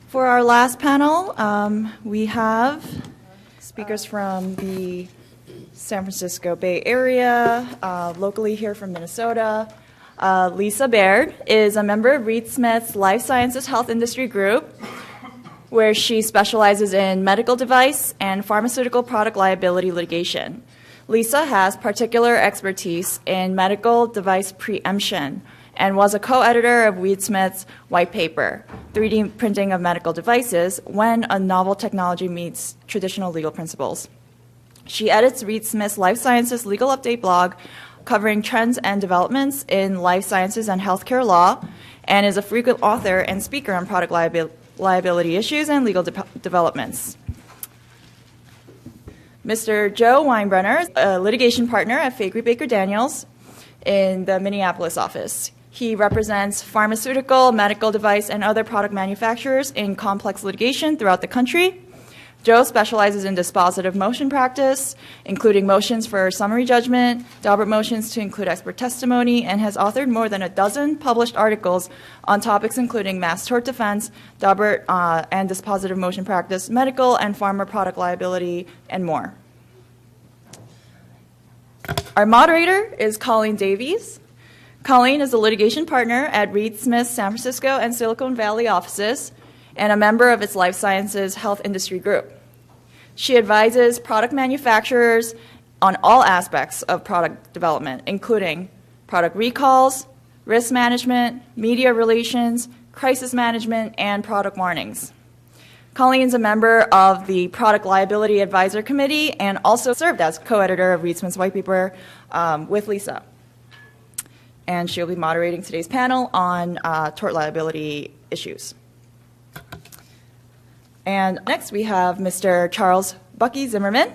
For our last panel, we have speakers from the San Francisco Bay Area, locally here from Minnesota. Lisa Baird is a member of Reed Smith's Life Sciences Health Industry Group, where she specializes in medical device and pharmaceutical product liability litigation. Lisa has particular expertise in medical device preemption and was a co-editor of Reed Smith's white paper, 3D Printing of Medical Devices, when a novel technology meets traditional legal principles. She edits Reed Smith's Life Sciences Legal Update blog, covering trends and developments in life sciences and healthcare law, and is a frequent author and speaker on product liability issues and legal developments. Mr. Joe Winebrenner, a litigation partner at Faegre Baker Daniels in the Minneapolis office. He represents pharmaceutical, medical device, and other product manufacturers in complex litigation throughout the country. Joe specializes in dispositive motion practice, including motions for summary judgment, Daubert motions to include expert testimony, and has authored more than a dozen published articles on topics including mass tort defense, Daubert and dispositive motion practice, medical and pharma product liability, and more. Our moderator is Colleen Davies. Colleen is a litigation partner at Reed Smith's San Francisco and Silicon Valley offices and a member of its Life Sciences Health Industry Group. She advises product manufacturers on all aspects of product development, including product recalls, risk management, media relations, crisis management, and product warnings. Colleen's a member of the Product Liability Advisor Committee and also served as co-editor of Reed Smith's white paper with Lisa. And she'll be moderating today's panel on tort liability issues. And next we have Mr. Charles Bucky Zimmerman,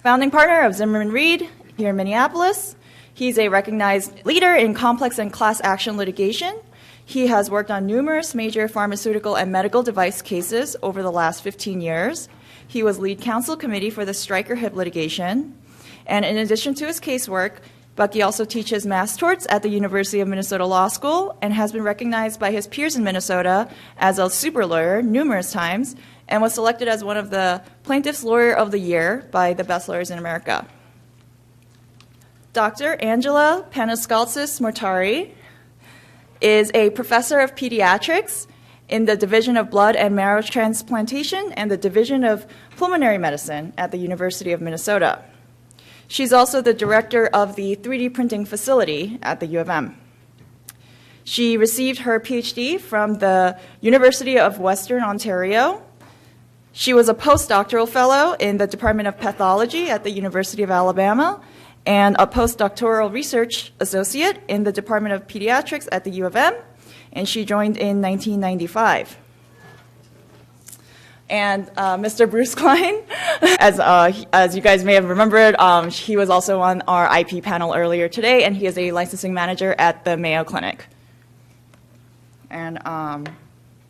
founding partner of Zimmerman Reed here in Minneapolis. He's a recognized leader in complex and class action litigation. He has worked on numerous major pharmaceutical and medical device cases over the last 15 years. He was lead counsel committee for the Stryker hip litigation. And in addition to his casework, Bucky also teaches mass torts at the University of Minnesota Law School and has been recognized by his peers in Minnesota as a super lawyer numerous times and was selected as one of the Plaintiff's Lawyer of the Year by the Best Lawyers in America. Dr. Angela Panoskaltsis-Mortari is a professor of pediatrics in the Division of Blood and Marrow Transplantation and the Division of Pulmonary Medicine at the University of Minnesota. She's also the director of the 3D printing facility at the U of M. She received her PhD from the University of Western Ontario. She was a postdoctoral fellow in the Department of Pathology at the University of Alabama and a postdoctoral research associate in the Department of Pediatrics at the U of M, and she joined in 1995. And Mr. Bruce Kline, as you guys may have remembered, he was also on our IP panel earlier today, and he is a licensing manager at the Mayo Clinic. And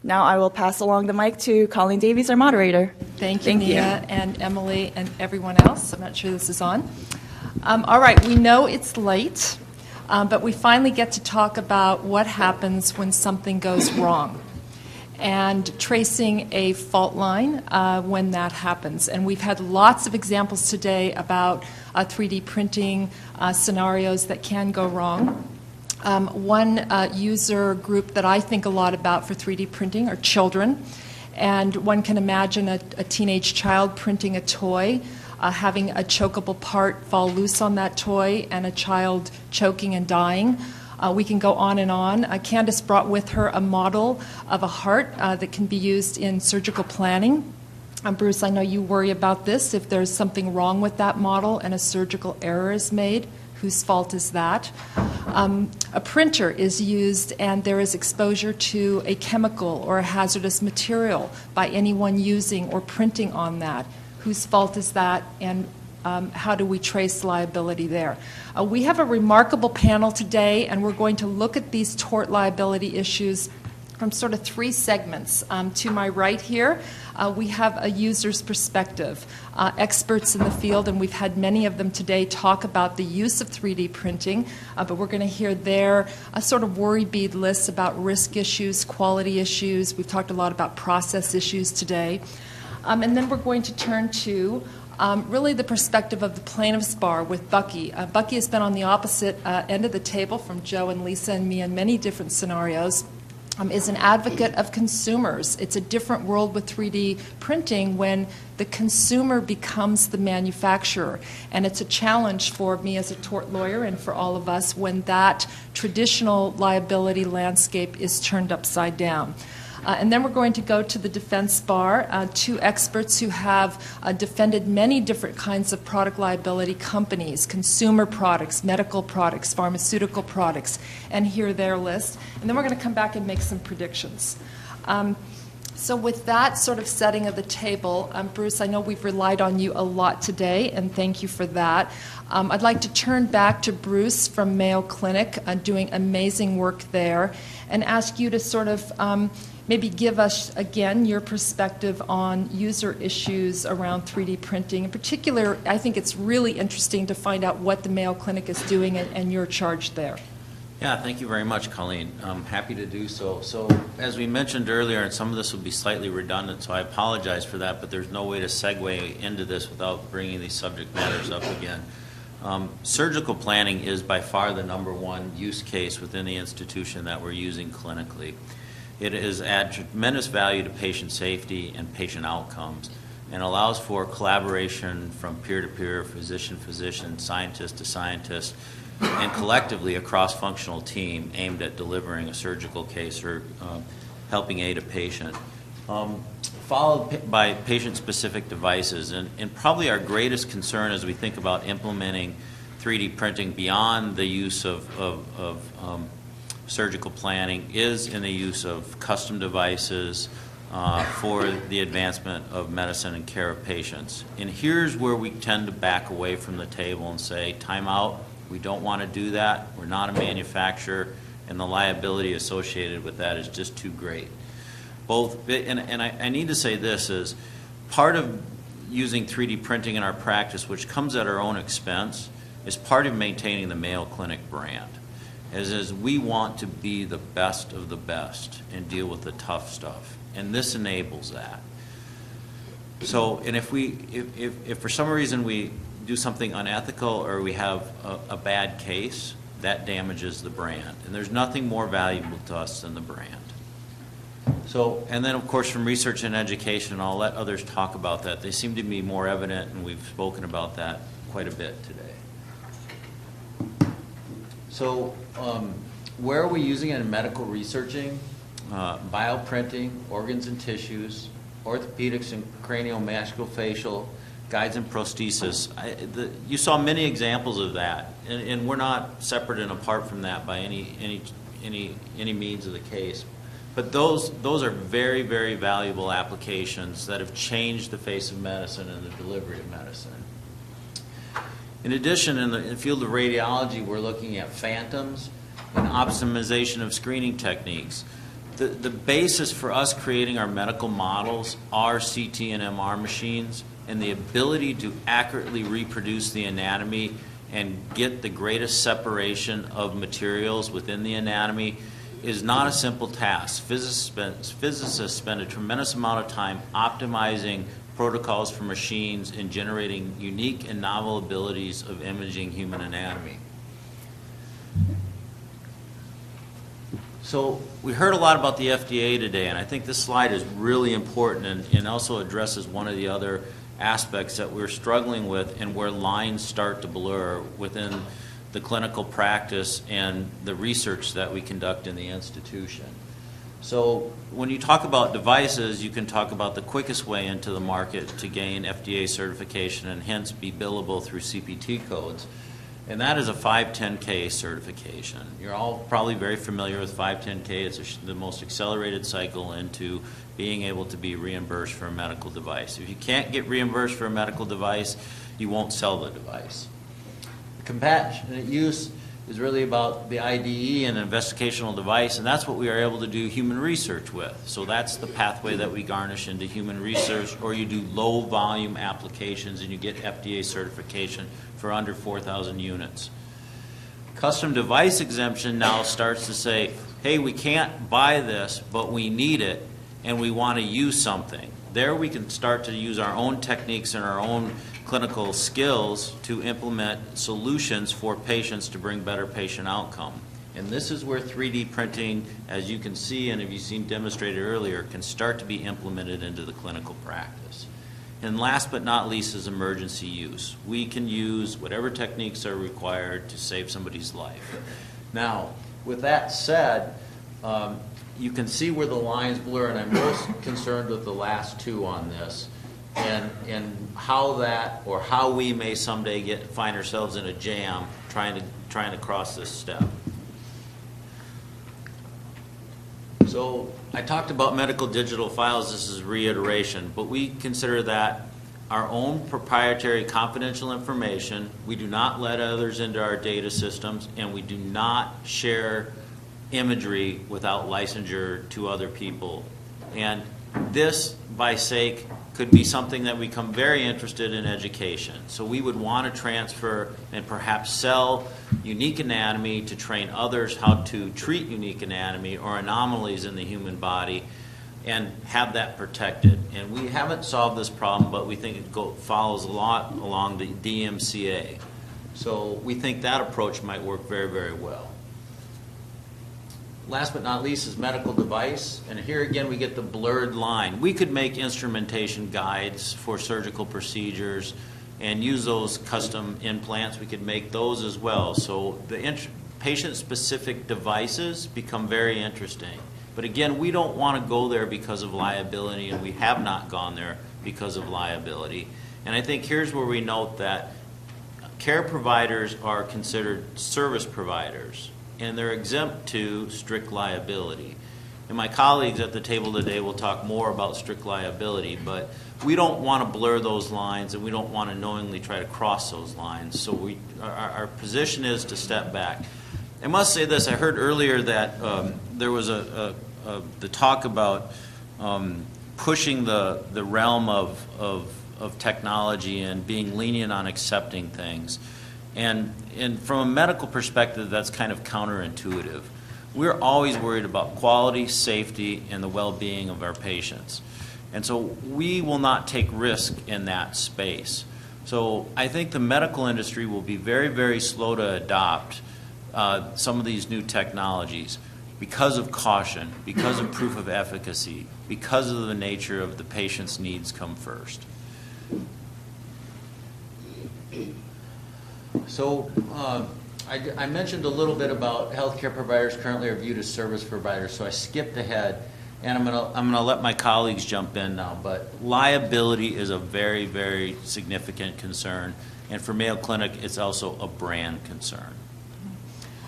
now I will pass along the mic to Colleen Davies, our moderator. Thank you, Nia, and Emily, and everyone else. I'm not sure this is on. All right, we know it's late, but we finally get to talk about what happens when something goes wrong, and tracing a fault line when that happens. And we've had lots of examples today about 3D printing scenarios that can go wrong. One user group that I think a lot about for 3D printing are children. And one can imagine a teenage child printing a toy, having a chokeable part fall loose on that toy, and a child choking and dying. We can go on and on. Candace brought with her a model of a heart that can be used in surgical planning. Bruce, I know you worry about this. If there's something wrong with that model and a surgical error is made, whose fault is that? A printer is used and there is exposure to a chemical or a hazardous material by anyone using or printing on that. Whose fault is that, and how do we trace liability there? We have a remarkable panel today, and we're going to look at these tort liability issues from sort of three segments. To my right here, we have a user's perspective, experts in the field, and we've had many of them today talk about the use of 3D printing, but we're going to hear their sort of worry bead lists about risk issues, quality issues. We've talked a lot about process issues today. And then we're going to turn to really the perspective of the plaintiff's bar with Bucky. Bucky has been on the opposite end of the table from Joe and Lisa and me in many different scenarios. Is an advocate of consumers. It's a different world with 3D printing when the consumer becomes the manufacturer. And it's a challenge for me as a tort lawyer and for all of us when that traditional liability landscape is turned upside down. And then we're going to go to the defense bar, two experts who have defended many different kinds of product liability companies, consumer products, medical products, pharmaceutical products, and hear their list. And then we're going to come back and make some predictions. So with that sort of setting of the table, Bruce, I know we've relied on you a lot today, and thank you for that. I'd like to turn back to Bruce from Mayo Clinic, doing amazing work there, and ask you to sort of maybe give us, again, your perspective on user issues around 3D printing. In particular, I think it's really interesting to find out what the Mayo Clinic is doing and your charge there. Yeah, thank you very much, Colleen. I'm happy to do so. So, as we mentioned earlier, and some of this will be slightly redundant, so I apologize for that, but there's no way to segue into this without bringing these subject matters up again. Surgical planning is by far the #1 use case within the institution that we're using clinically. It has added tremendous value to patient safety and patient outcomes and allows for collaboration from peer-to-peer, physician-physician, scientist-to-scientist, and collectively a cross-functional team aimed at delivering a surgical case or helping aid a patient. Followed by patient-specific devices. And probably our greatest concern as we think about implementing 3D printing beyond the use of surgical planning is in the use of custom devices for the advancement of medicine and care of patients. And here's where we tend to back away from the table and say, time out, we don't want to do that, we're not a manufacturer, and the liability associated with that is just too great. I need to say this is part of using 3D printing in our practice, which comes at our own expense, is part of maintaining the Mayo Clinic brand. As we want to be the best of the best and deal with the tough stuff, and this enables that. So, and if for some reason we do something unethical or we have a bad case, that damages the brand, and there's nothing more valuable to us than the brand. So, and then of course from research and education, I'll let others talk about that. They seem to be more evident, and we've spoken about that quite a bit today. So, where are we using it in medical researching? Bioprinting, organs and tissues, orthopedics and craniomaxillofacial, guides and prosthesis. You saw many examples of that, and we're not separate and apart from that by any means of the case. But those are very, very valuable applications that have changed the face of medicine and the delivery of medicine. In addition, in the field of radiology, we're looking at phantoms and optimization of screening techniques. The basis for us creating our medical models are CT and MR machines, and the ability to accurately reproduce the anatomy and get the greatest separation of materials within the anatomy is not a simple task. Physicists spend a tremendous amount of time optimizing protocols for machines and generating unique and novel abilities of imaging human anatomy. So we heard a lot about the FDA today, and I think this slide is really important and also addresses one of the other aspects that we're struggling with and where lines start to blur within the clinical practice and the research that we conduct in the institution. So when you talk about devices, you can talk about the quickest way into the market to gain FDA certification and hence be billable through CPT codes. And that is a 510K certification. You're all probably very familiar with 510K. It's the most accelerated cycle into being able to be reimbursed for a medical device. If you can't get reimbursed for a medical device, you won't sell the device. Compassionate use is really about the IDE and investigational device, and that's what we are able to do human research with. So that's the pathway that we garnish into human research, or you do low volume applications and you get FDA certification for under 4,000 units. Custom device exemption now starts to say, hey, we can't buy this, but we need it and we want to use something. There we can start to use our own techniques and our own clinical skills to implement solutions for patients to bring better patient outcome. And this is where 3D printing, as you can see and have you seen demonstrated earlier, can start to be implemented into the clinical practice. And last but not least is emergency use. We can use whatever techniques are required to save somebody's life. Now, with that said, you can see where the lines blur, and I'm most concerned with the last two on this, and how that, or how we may someday find ourselves in a jam trying to cross this step. So I talked about medical digital files. This is reiteration, but we consider that our own proprietary confidential information. We do not let others into our data systems, and we do not share imagery without licensure to other people. And this, by sake, could be something that we become very interested in education. So we would want to transfer and perhaps sell unique anatomy to train others how to treat unique anatomy or anomalies in the human body and have that protected. And we haven't solved this problem, but we think it follows a lot along the DMCA. So we think that approach might work very, very well. Last but not least is medical device, and here again we get the blurred line. We could make instrumentation guides for surgical procedures and use those custom implants. We could make those as well. So the patient-specific devices become very interesting. But again, we don't want to go there because of liability, and we have not gone there because of liability. And I think here's where we note that care providers are considered service providers, and they're exempt to strict liability. And my colleagues at the table today will talk more about strict liability, but we don't want to blur those lines, and we don't want to knowingly try to cross those lines. So our position is to step back. I must say this, I heard earlier that there was the talk about pushing the realm of technology and being lenient on accepting things. And from a medical perspective, that's kind of counterintuitive. We're always worried about quality, safety, and the well-being of our patients. And so we will not take risk in that space. So I think the medical industry will be very, very slow to adopt some of these new technologies because of caution, because of proof of efficacy, because of the nature of the patient's needs come first. So I mentioned a little bit about healthcare providers currently are viewed as service providers, so I skipped ahead, and I'm gonna let my colleagues jump in now. But liability is a very, very significant concern, and for Mayo Clinic, it's also a brand concern.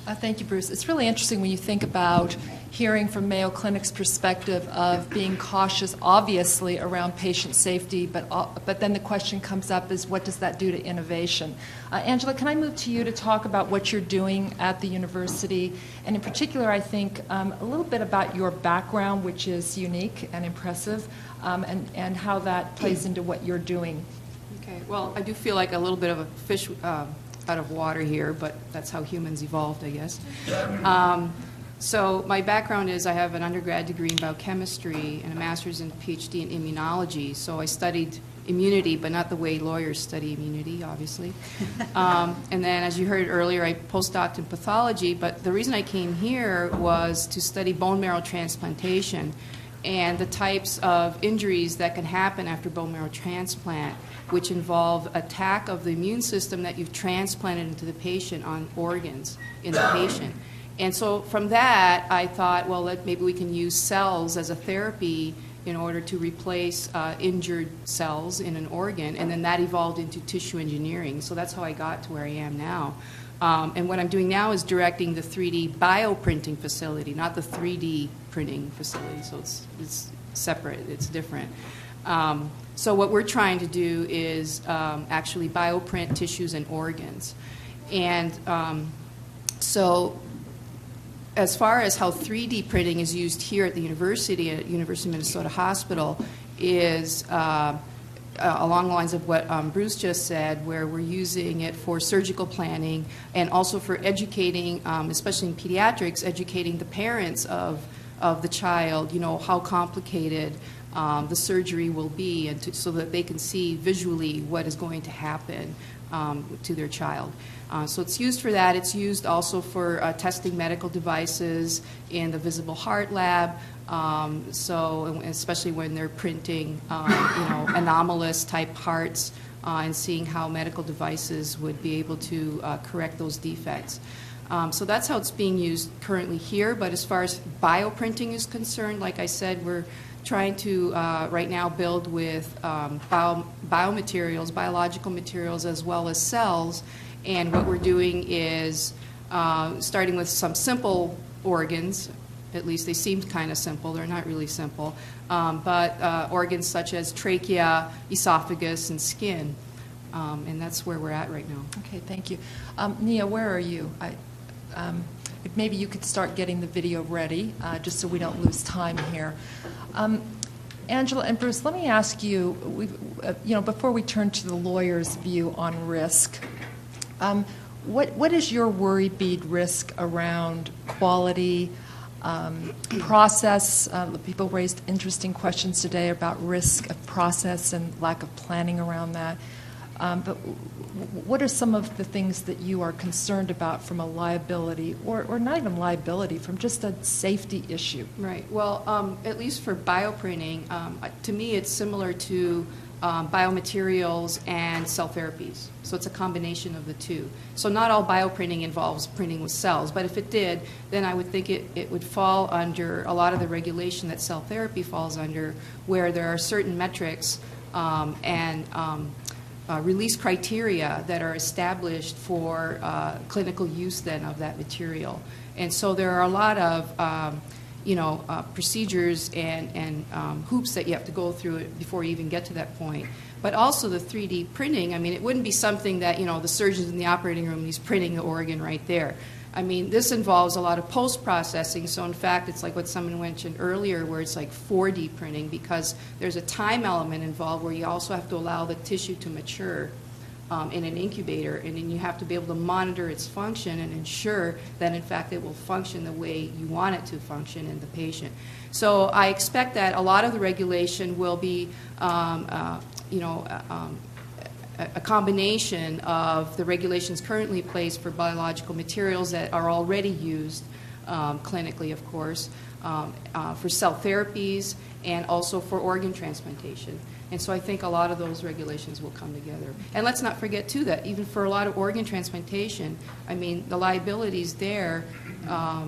Thank you, Bruce. It's really interesting when you think about hearing from Mayo Clinic's perspective of being cautious, obviously, around patient safety, but then the question comes up is what does that do to innovation? Angela, can I move to you to talk about what you're doing at the university, and in particular, I think, a little bit about your background, which is unique and impressive, and how that plays into what you're doing. Okay, well, I do feel like a little bit of a fish out of water here, but that's how humans evolved, I guess. So my background is I have an undergrad degree in biochemistry and a master's and PhD in immunology. So I studied immunity, but not the way lawyers study immunity, obviously. And then, as you heard earlier, I postdoced in pathology, but the reason I came here was to study bone marrow transplantation and the types of injuries that can happen after bone marrow transplant, which involve attack of the immune system that you've transplanted into the patient on organs in the patient. And so from that, I thought, well, maybe we can use cells as a therapy in order to replace injured cells in an organ, and then that evolved into tissue engineering. So that's how I got to where I am now. And what I'm doing now is directing the 3D bioprinting facility, not the 3D printing facility. So it's separate, it's different. So what we're trying to do is actually bioprint tissues and organs. And So as far as how 3D printing is used here at the university, at University of Minnesota Hospital, is along the lines of what Bruce just said, where we're using it for surgical planning and also for educating, especially in pediatrics, educating the parents of the child, how complicated the surgery will be, and so that they can see visually what is going to happen to their child. So it's used for that. It's used also for testing medical devices in the visible heart lab. So especially when they're printing, anomalous type parts and seeing how medical devices would be able to correct those defects. So that's how it's being used currently here. But as far as bioprinting is concerned, like I said, we're trying to right now build with biomaterials, biological materials, as well as cells. And what we're doing is starting with some simple organs. At least they seem kind of simple. They're not really simple. But organs such as trachea, esophagus, and skin. And that's where we're at right now. Okay, thank you. Nia, where are you? Maybe you could start getting the video ready, just so we don't lose time here. Angela and Bruce, let me ask you, before we turn to the lawyer's view on risk, what is your worry bead risk around quality, process? People raised interesting questions today about risk of process and lack of planning around that. But what are some of the things that you are concerned about from a liability, or not even liability, from just a safety issue? Right. Well, at least for bioprinting, to me it's similar to biomaterials and cell therapies. So it's a combination of the two. So not all bioprinting involves printing with cells, but if it did, then I would think it would fall under a lot of the regulation that cell therapy falls under, where there are certain metrics and release criteria that are established for clinical use then of that material. And so there are a lot of procedures and hoops that you have to go through before you even get to that point. But also the 3D printing, I mean, it wouldn't be something that, the surgeon's in the operating room and he's printing the organ right there. I mean, this involves a lot of post-processing. So in fact, it's like what someone mentioned earlier, where it's like 4D printing, because there's a time element involved where you also have to allow the tissue to mature in an incubator, and then you have to be able to monitor its function and ensure that in fact it will function the way you want it to function in the patient. So I expect that a lot of the regulation will be a combination of the regulations currently in place for biological materials that are already used clinically, of course, for cell therapies, and also for organ transplantation. And so I think a lot of those regulations will come together. And let's not forget, too, that even for a lot of organ transplantation, I mean, the liabilities there, a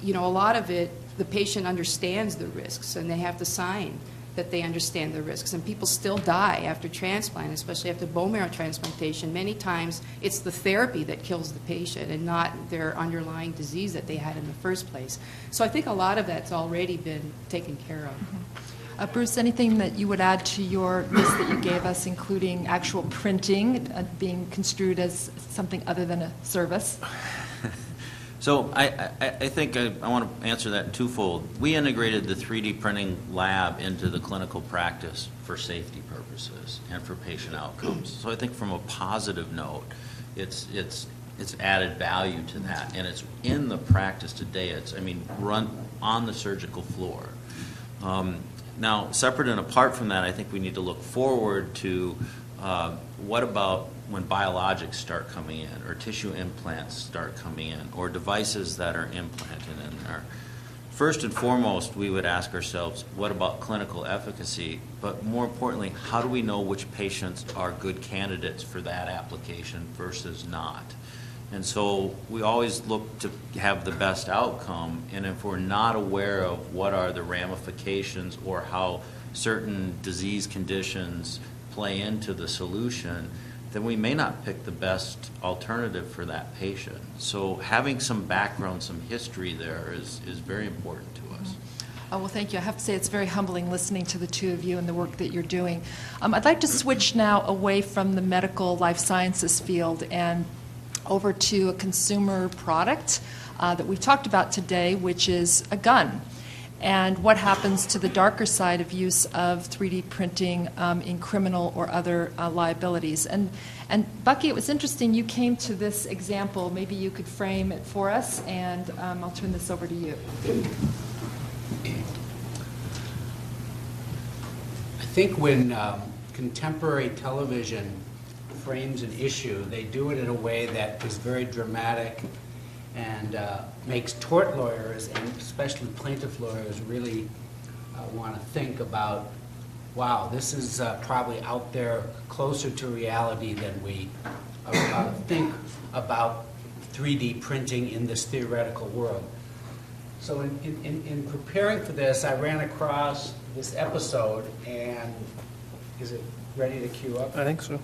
lot of it, the patient understands the risks, and they have to sign that they understand the risks. And people still die after transplant, especially after bone marrow transplantation. Many times it's the therapy that kills the patient and not their underlying disease that they had in the first place. So I think a lot of that's already been taken care of. Mm-hmm. Bruce, anything that you would add to your list that you gave us, including actual printing being construed as something other than a service? So I think I want to answer that twofold. We integrated the 3D printing lab into the clinical practice for safety purposes and for patient outcomes. So I think from a positive note, it's added value to that, and it's in the practice today. Run on the surgical floor. Now, separate and apart from that, I think we need to look forward to what about when biologics start coming in, or tissue implants start coming in, or devices that are implanted in there. First and foremost, we would ask ourselves, what about clinical efficacy? But more importantly, how do we know which patients are good candidates for that application versus not? And so we always look to have the best outcome, and if we're not aware of what are the ramifications or how certain disease conditions play into the solution, then we may not pick the best alternative for that patient. So having some background, some history there is very important to us. Oh, well, thank you. I have to say it's very humbling listening to the two of you and the work that you're doing. I'd like to switch now away from the medical life sciences field and over to a consumer product that we've talked about today, which is a gun, and what happens to the darker side of use of 3D printing in criminal or other liabilities. And Bucky, it was interesting, you came to this example. Maybe you could frame it for us, and I'll turn this over to you. I think when contemporary television frames an issue, they do it in a way that is very dramatic and makes tort lawyers, and especially plaintiff lawyers, really want to think about, wow, this is probably out there closer to reality than we think about 3D printing in this theoretical world. So in preparing for this, I ran across this episode, and is it ready to queue up? I think so.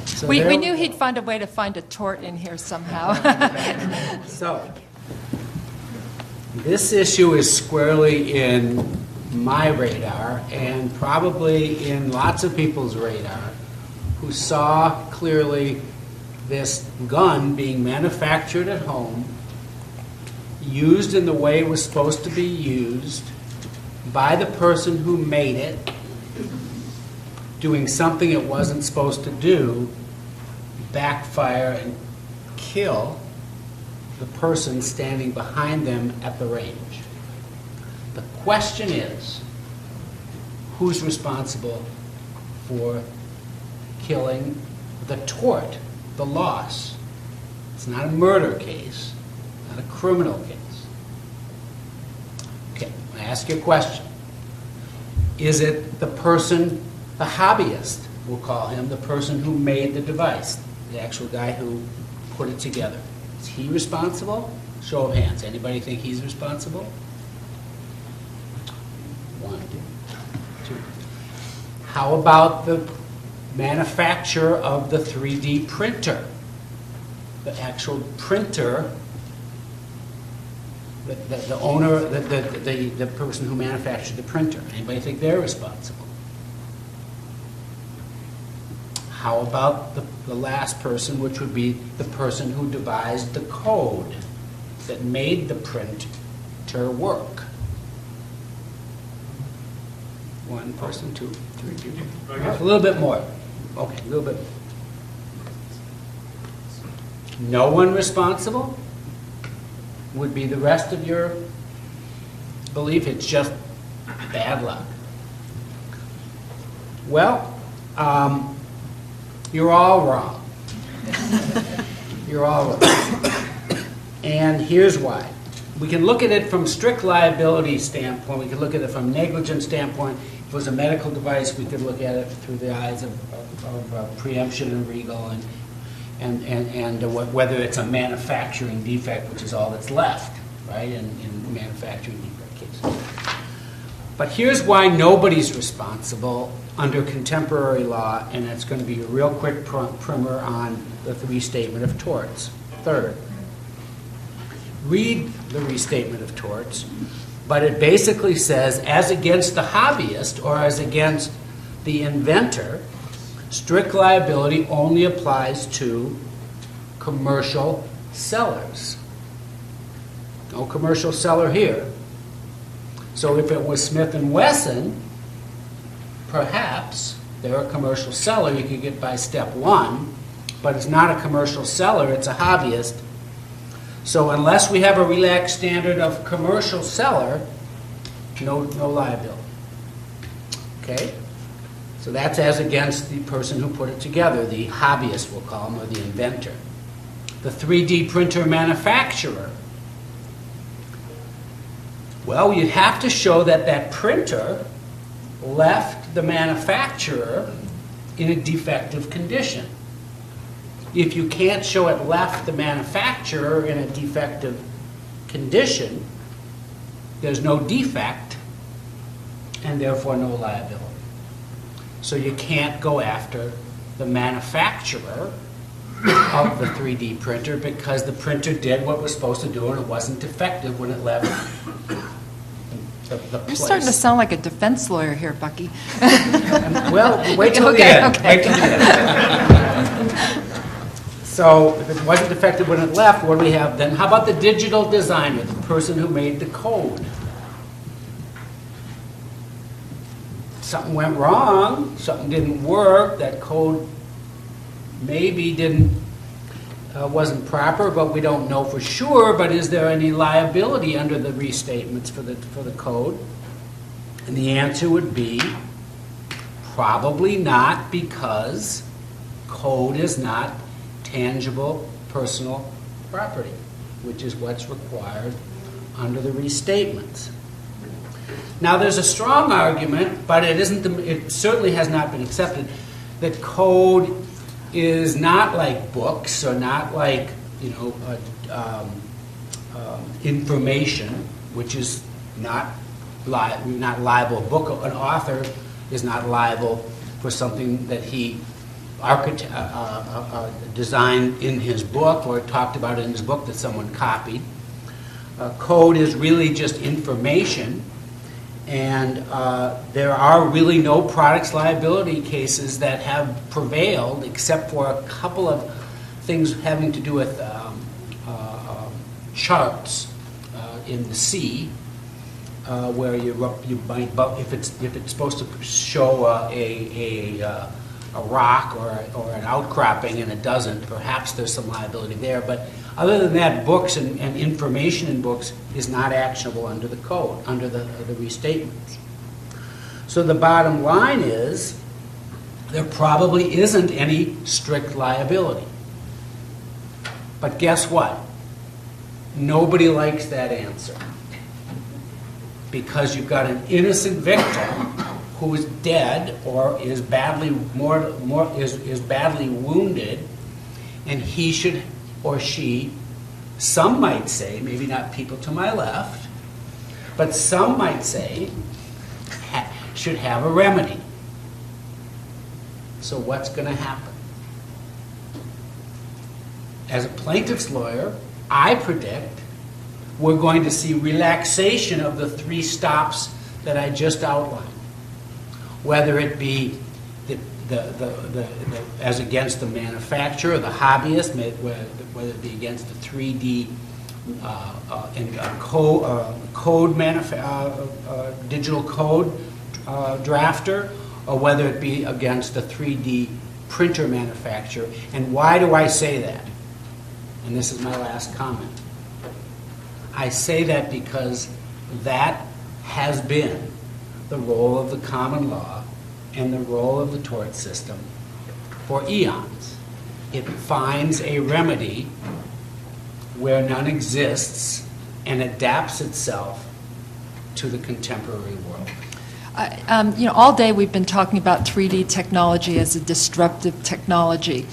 So We there- knew he'd find a way to find a tort in here somehow. So, this issue is squarely in my radar and probably in lots of people's radar who saw clearly this gun being manufactured at home, used in the way it was supposed to be used by the person who made it, doing something it wasn't supposed to do, backfire and kill the person standing behind them at the range. The question is, who's responsible for killing the tort, the loss? It's not a murder case, not a criminal case. Okay, I ask you a question. Is it the person, the hobbyist, we'll call him, the person who made the device, the actual guy who put it together? Is he responsible? Show of hands. Anybody think he's responsible? 1, 2. How about the manufacturer of the 3D printer? The actual printer, the owner, the person who manufactured the printer. Anybody think they're responsible? How about the last person, which would be the person who devised the code that made the printer work? 1 person, 2, 3, 4. A little bit more. Okay, a little bit more. No one responsible? Would be the rest of your belief it's just bad luck? Well, you're all wrong. You're all wrong. And here's why. We can look at it from strict liability standpoint. We can look at it from negligence standpoint. If it was a medical device, we could look at it through the eyes of preemption and regal, and whether it's a manufacturing defect, which is all that's left, right, in manufacturing defect cases. But here's why nobody's responsible under contemporary law, and it's going to be a real quick primer on the restatement of torts. Third, read the restatement of torts, but it basically says, as against the hobbyist or as against the inventor, strict liability only applies to commercial sellers. No commercial seller here. So if it was Smith & Wesson, perhaps they're a commercial seller, you could get by step 1, but it's not a commercial seller, it's a hobbyist. So unless we have a relaxed standard of commercial seller, no liability. Okay? So that's as against the person who put it together, the hobbyist, we'll call him, or the inventor. The 3D printer manufacturer. Well, you'd have to show that that printer left the manufacturer in a defective condition. If you can't show it left the manufacturer in a defective condition, there's no defect, and therefore no liability. So you can't go after the manufacturer of the 3D printer because the printer did what it was supposed to do and it wasn't defective when it left the You're place. starting to sound like a defense lawyer here, Bucky. Well, wait till the Okay, end. okay. Wait till the end. So if it wasn't defective when it left, what do we have then? How about the digital designer, the person who made the code? Something went wrong, something didn't work, that code maybe wasn't proper, but we don't know for sure. But is there any liability under the restatements for the code? And the answer would be probably not, because code is not tangible personal property, which is what's required under the restatements. Now, there's a strong argument, but it certainly has not been accepted, that code is not like books or not like, information, which is not liable. An author is not liable for something that he designed in his book or talked about in his book that someone copied. Code is really just information, and there are really no products liability cases that have prevailed, except for a couple of things having to do with charts in the sea, where you might, if it's supposed to show a rock or an outcropping and it doesn't, perhaps there's some liability there. But other than that, books and information in books is not actionable under the code, under the restatements. So the bottom line is there probably isn't any strict liability. But guess what? Nobody likes that answer, because you've got an innocent victim who is dead or is badly is badly wounded, and he should, or she, some might say, maybe not people to my left, but some might say, should have a remedy. So what's going to happen? As a plaintiff's lawyer, I predict we're going to see relaxation of the 3 stops that I just outlined. Whether it be as against the manufacturer, the hobbyist, whether it be against the 3D digital code drafter, or whether it be against the 3D printer manufacturer. And why do I say that? And this is my last comment. I say that because that has been the role of the common law and the role of the tort system for eons. It finds a remedy where none exists and adapts itself to the contemporary world. All day we've been talking about 3D technology as a disruptive technology.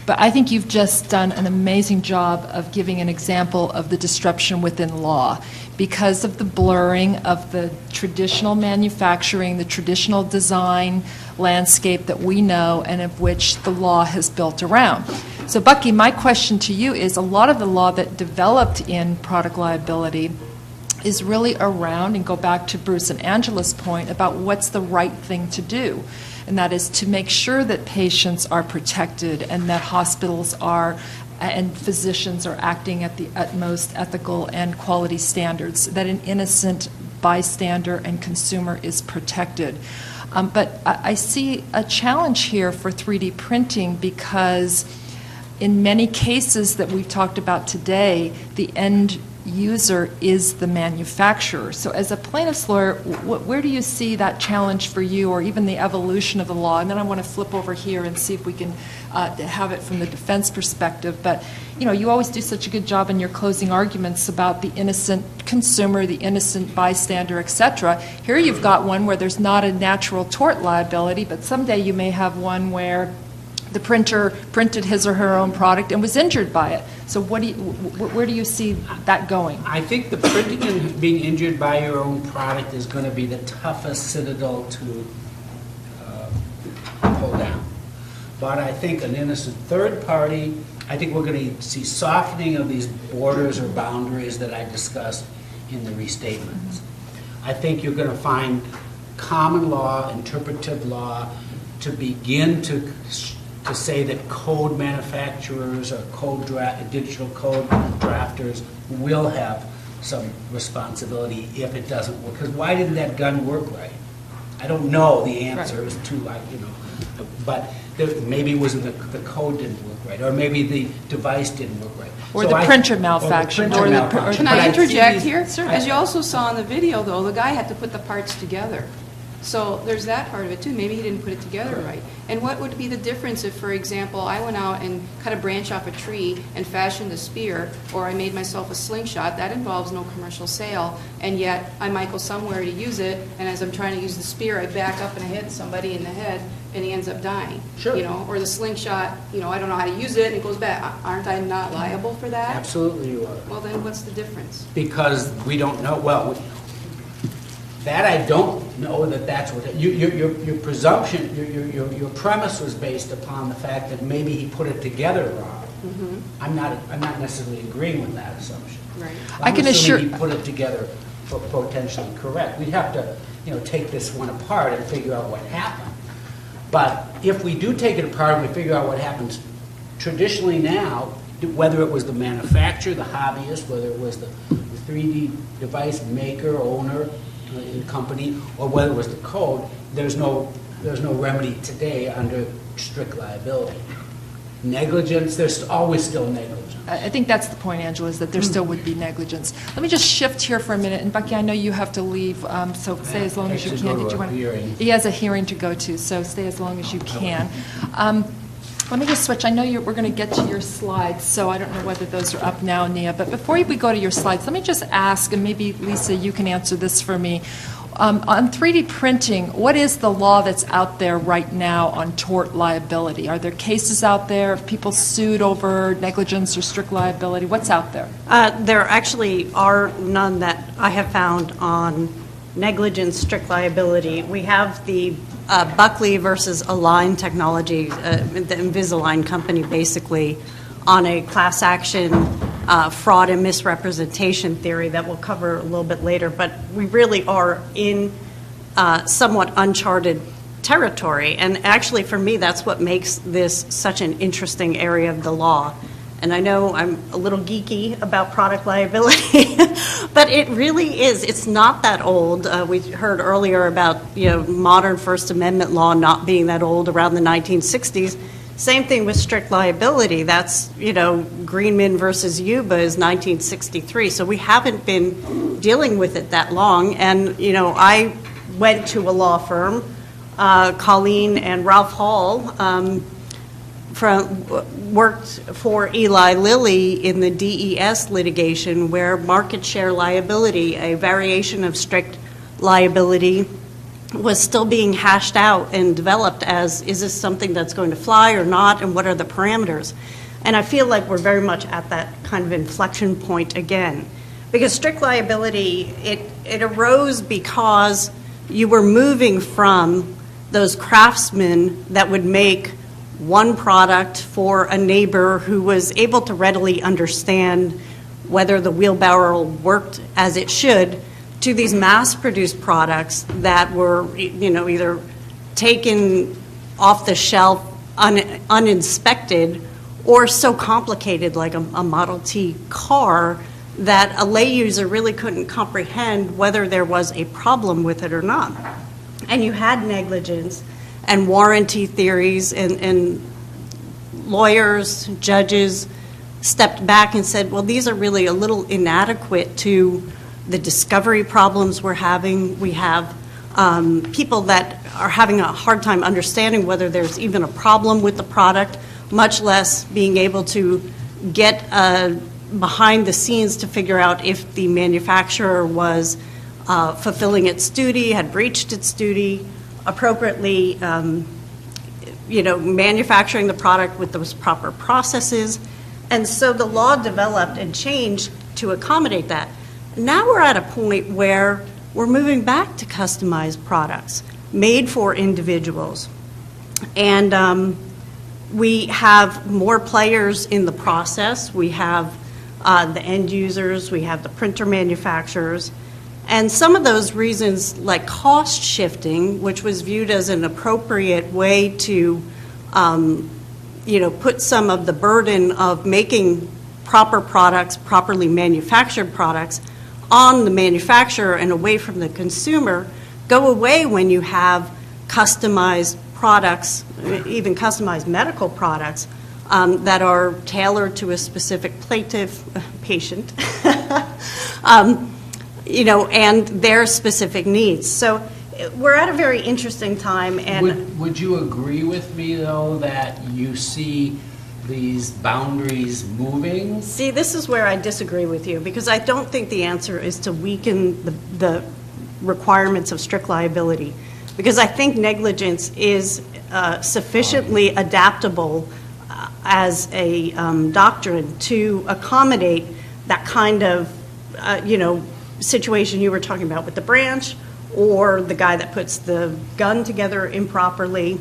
But I think you've just done an amazing job of giving an example of the disruption within law, because of the blurring of the traditional manufacturing, the traditional design landscape that we know and of which the law has built around. So Bucky, my question to you is, a lot of the law that developed in product liability is really around, and go back to Bruce and Angela's point about what's the right thing to do. And that is to make sure that patients are protected and that hospitals are and physicians are acting at the utmost ethical and quality standards, that an innocent bystander and consumer is protected. But I see a challenge here for 3D printing, because in many cases that we've talked about today, the end user is the manufacturer. So as a plaintiff's lawyer, where do you see that challenge for you, or even the evolution of the law? And then I want to flip over here and see if we can have it from the defense perspective. But you always do such a good job in your closing arguments about the innocent consumer, the innocent bystander, etc. Here you've got one where there's not a natural tort liability, but someday you may have one where the printer printed his or her own product and was injured by it. So where do you see that going? I think the printing and being injured by your own product is going to be the toughest citadel to pull down. But I think an innocent third party, I think we're going to see softening of these borders or boundaries that I discussed in the restatements. I think you're going to find common law, interpretive law, to begin to say that code manufacturers or digital code drafters will have some responsibility if it doesn't work. Because why didn't that gun work right? I don't know the answer. It was too, but maybe it was the code didn't work right, or maybe the device didn't work right. Or the printer malfunctioned. Can I interject here? Sure. As you also saw in the video, though, the guy had to put the parts together. So there's that part of it, too. Maybe he didn't put it together right. And what would be the difference if, for example, I went out and cut a branch off a tree and fashioned a spear, or I made myself a slingshot? That involves no commercial sale, and yet I might go somewhere to use it, and as I'm trying to use the spear, I back up and I hit somebody in the head, and he ends up dying. Sure. Or the slingshot, I don't know how to use it, and it goes back. Aren't I not liable for that? Absolutely you are. Well, then what's the difference? Because we don't know, that I don't know that's what, your presumption, your premise was based upon the fact that maybe he put it together wrong. Mm-hmm. I'm not necessarily agreeing with that assumption. Right. I can assure. He put it together potentially correct. We'd have to, take this one apart and figure out what happened. But if we do take it apart and we figure out what happens, traditionally now, whether it was the manufacturer, the hobbyist, whether it was the 3D device maker, owner, company, or whether it was the code, there's no remedy today under strict liability. Negligence, there's always still negligence. I think that's the point, Angela, is that there still would be negligence. Let me just shift here for a minute. And Bucky, I know you have to leave, so stay as long as you can. He has a hearing to go to, so stay as long as you can. Let me just switch. I know we're going to get to your slides, so I don't know whether those are up now, Nia. But before we go to your slides, let me just ask, and maybe, Lisa, you can answer this for me. On 3D printing, what is the law that's out there right now on tort liability? Are there cases out there, people sued over negligence or strict liability? What's out there? There actually are none that I have found on negligence, strict liability. We have the Bucky versus Align Technology, the Invisalign company, basically, on a class action fraud and misrepresentation theory that we'll cover a little bit later. But we really are in somewhat uncharted territory. And actually, for me, that's what makes this such an interesting area of the law. And I know I'm a little geeky about product liability, but it really is. It's not that old. We heard earlier about modern First Amendment law not being that old, around the 1960s. Same thing with strict liability. That's Greenman versus Yuba is 1963. So we haven't been dealing with it that long. And I went to a law firm, Colleen and Ralph Hall. Worked for Eli Lilly in the DES litigation, where market share liability, a variation of strict liability, was still being hashed out and developed as, is this something that's going to fly or not, and what are the parameters? And I feel like we're very much at that kind of inflection point again. Because strict liability, it arose because you were moving from those craftsmen that would make one product for a neighbor who was able to readily understand whether the wheelbarrow worked as it should, to these mass-produced products that were, either taken off the shelf uninspected, or so complicated, like a Model T car, that a lay user really couldn't comprehend whether there was a problem with it or not. And you had negligence and warranty theories, and lawyers, judges stepped back and said, well, these are really a little inadequate to the discovery problems we're having. We have people that are having a hard time understanding whether there's even a problem with the product, much less being able to get behind the scenes to figure out if the manufacturer was fulfilling its duty, had breached its duty, appropriately, manufacturing the product with those proper processes. And so the law developed and changed to accommodate that. Now we're at a point where we're moving back to customized products made for individuals. And we have more players in the process. We have the end users, we have the printer manufacturers, And some of those reasons, like cost shifting, which was viewed as an appropriate way to, put some of the burden of making proper products, properly manufactured products, on the manufacturer and away from the consumer, go away when you have customized products, even customized medical products, that are tailored to a specific patient, and their specific needs. So we're at a very interesting time. And would you agree with me, though, that you see these boundaries moving? See, this is where I disagree with you, because I don't think the answer is to weaken the requirements of strict liability, because I think negligence is sufficiently adaptable as a doctrine to accommodate that kind of, situation you were talking about with the branch or the guy that puts the gun together improperly.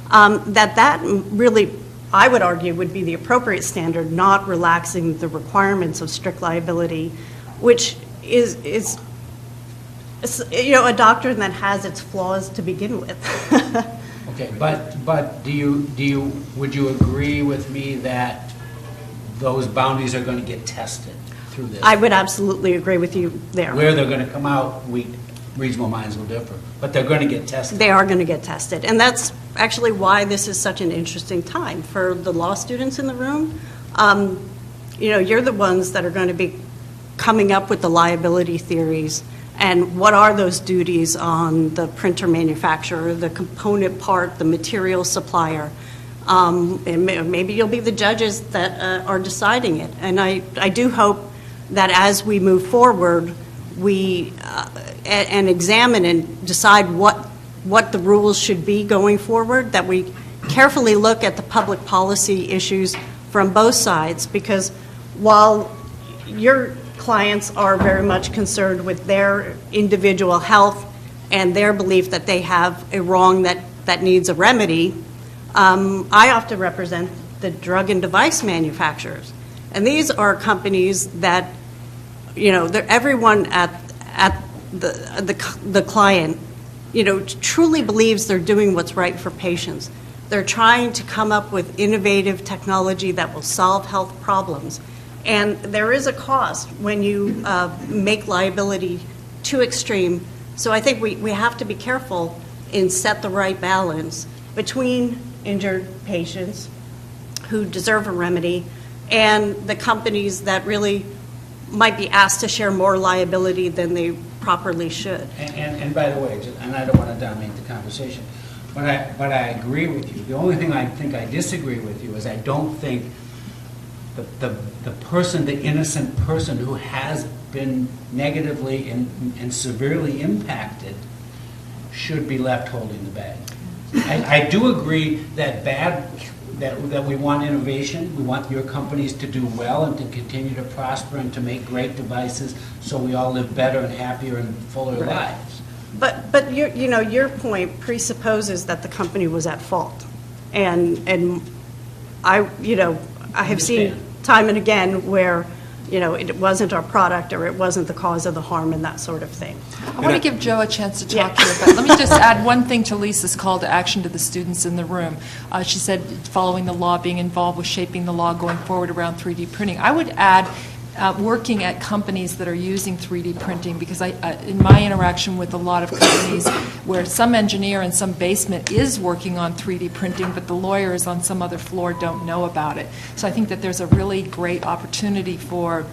That really, I would argue, would be the appropriate standard, not relaxing the requirements of strict liability, which is a doctrine that has its flaws to begin with. Okay, but would you agree with me that those boundaries are going to get tested through this? I would absolutely agree with you there. Where they're going to come out, reasonable minds will differ, but they're going to get tested. They are going to get tested, and that's actually why this is such an interesting time for the law students in the room. You're the ones that are going to be coming up with the liability theories, and what are those duties on the printer manufacturer, the component part, the material supplier. And maybe you'll be the judges that are deciding it. And I do hope that as we move forward, we and examine and decide what the rules should be going forward, that we carefully look at the public policy issues from both sides, because while your clients are very much concerned with their individual health and their belief that they have a wrong that needs a remedy, I often represent the drug and device manufacturers. And these are companies that, everyone at the client, truly believes they're doing what's right for patients. They're trying to come up with innovative technology that will solve health problems. And there is a cost when you make liability too extreme. So I think we have to be careful and set the right balance between injured patients who deserve a remedy and the companies that really might be asked to share more liability than they properly should. And by the way, and I don't want to dominate the conversation, but I agree with you. The only thing I think I disagree with you is I don't think the person, the innocent person who has been negatively and severely impacted should be left holding the bag. I do agree that we want innovation. We want your companies to do well and to continue to prosper and to make great devices so we all live better and happier and fuller lives. But your point presupposes that the company was at fault, and I have seen time and again where it wasn't our product or it wasn't the cause of the harm and that sort of thing. I want to give Joe a chance to talk here, but let me just add one thing to Lisa's call to action to the students in the room. She said following the law, being involved with shaping the law going forward around 3D printing. I would add working at companies that are using 3D printing, because in my interaction with a lot of companies where some engineer in some basement is working on 3D printing, but the lawyers on some other floor don't know about it. So I think that there's a really great opportunity for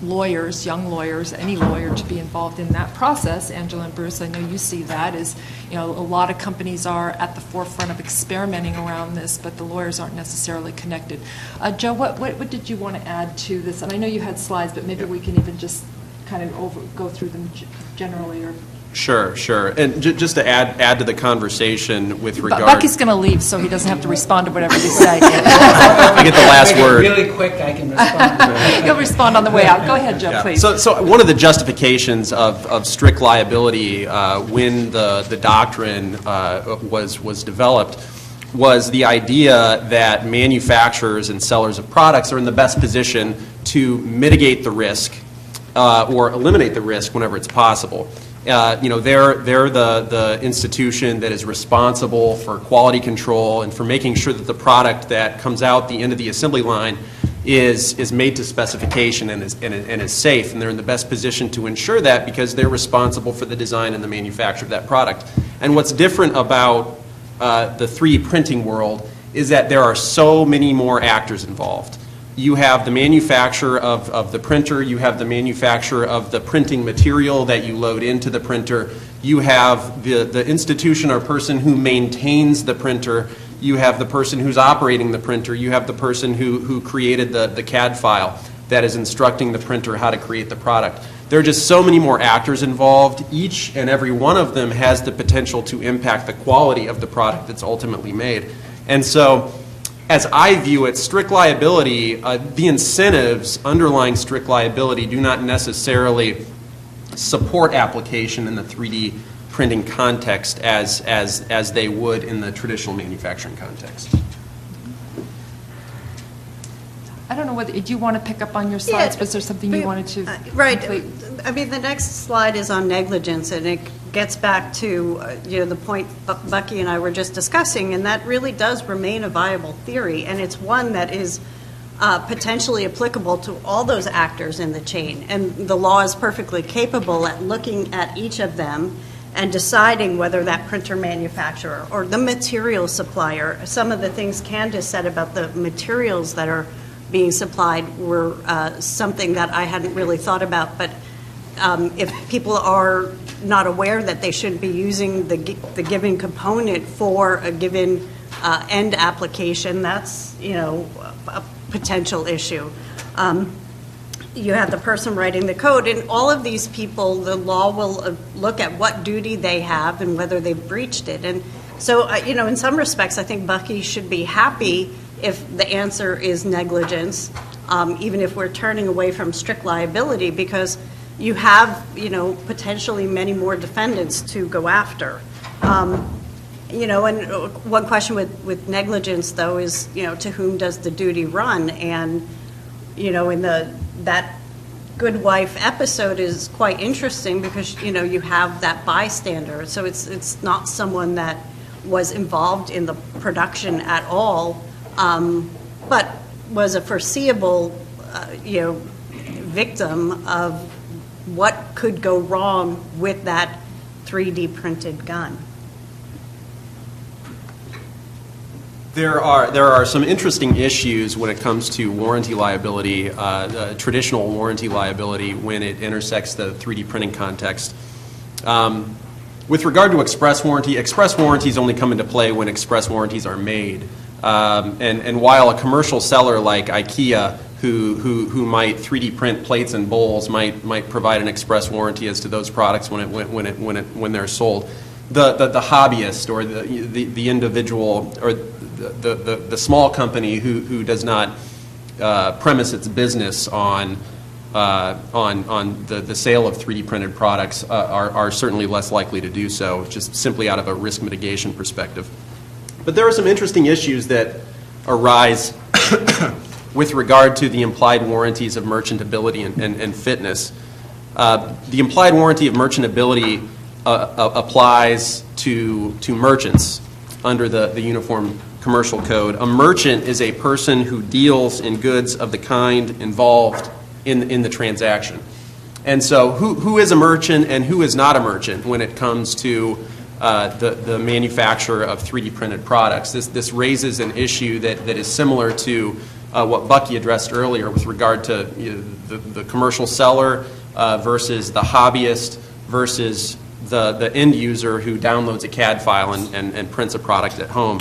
lawyers, young lawyers, any lawyer to be involved in that process. Angela and Bruce, I know you see that as, a lot of companies are at the forefront of experimenting around this, but the lawyers aren't necessarily connected. Joe, what did you want to add to this? And I know you had slides, but maybe we can even just kind of go through them generally. Or Sure. And just to add to the conversation with regard... Bucky's going to leave, so he doesn't have to respond to whatever you say. I get the last word. Really quick, I can respond. You'll respond on the way out. Go ahead, Joe, please. So one of the justifications of strict liability when the doctrine was developed was the idea that manufacturers and sellers of products are in the best position to mitigate the risk or eliminate the risk whenever it's possible. They're the institution that is responsible for quality control and for making sure that the product that comes out the end of the assembly line is made to specification and is safe, and they're in the best position to ensure that because they're responsible for the design and the manufacture of that product. And what's different about the 3D printing world is that there are so many more actors involved. You have the manufacturer of the printer, you have the manufacturer of the printing material that you load into the printer, you have the institution or person who maintains the printer, you have the person who's operating the printer, you have the person who created the CAD file that is instructing the printer how to create the product. There are just so many more actors involved. Each and every one of them has the potential to impact the quality of the product that's ultimately made. And so, as I view it, strict liability, the incentives underlying strict liability do not necessarily support application in the 3D printing context as they would in the traditional manufacturing context. I don't know whether, do you want to pick up on your slides? Was there something you wanted to Right. complete? I mean, the next slide is on negligence, and it gets back to the point Bucky and I were just discussing, and that really does remain a viable theory, and it's one that is potentially applicable to all those actors in the chain. And the law is perfectly capable at looking at each of them and deciding whether that printer manufacturer or the material supplier, some of the things Candace said about the materials that are being supplied were something that I hadn't really thought about, but if people are not aware that they should be using the given component for a given end application, that's a potential issue. You have the person writing the code, and all of these people, the law will look at what duty they have and whether they've breached it. And so, in some respects, I think Bucky should be happy if the answer is negligence, even if we're turning away from strict liability, because you have, potentially many more defendants to go after. And one question with negligence, though, is, to whom does the duty run? And, in that Good Wife episode is quite interesting because, you have that bystander. So it's not someone that was involved in the production at all, but was a foreseeable, victim of what could go wrong with that 3D printed gun. There are some interesting issues when it comes to warranty liability, traditional warranty liability, when it intersects the 3D printing context. With regard to express warranties only come into play when express warranties are made. And while a commercial seller like IKEA, who might 3D print plates and bowls, might provide an express warranty as to those products when they're sold, the hobbyist or the individual or the small company who does not premise its business on the sale of 3D printed products are certainly less likely to do so, just simply out of a risk mitigation perspective. But there are some interesting issues that arise with regard to the implied warranties of merchantability and fitness. The implied warranty of merchantability applies to merchants under the Uniform Commercial Code. A merchant is a person who deals in goods of the kind involved in the transaction. And so who is a merchant and who is not a merchant when it comes to the manufacture of 3D printed products? This raises an issue that is similar to what Bucky addressed earlier with regard to the commercial seller versus the hobbyist versus the end user who downloads a CAD file and prints a product at home.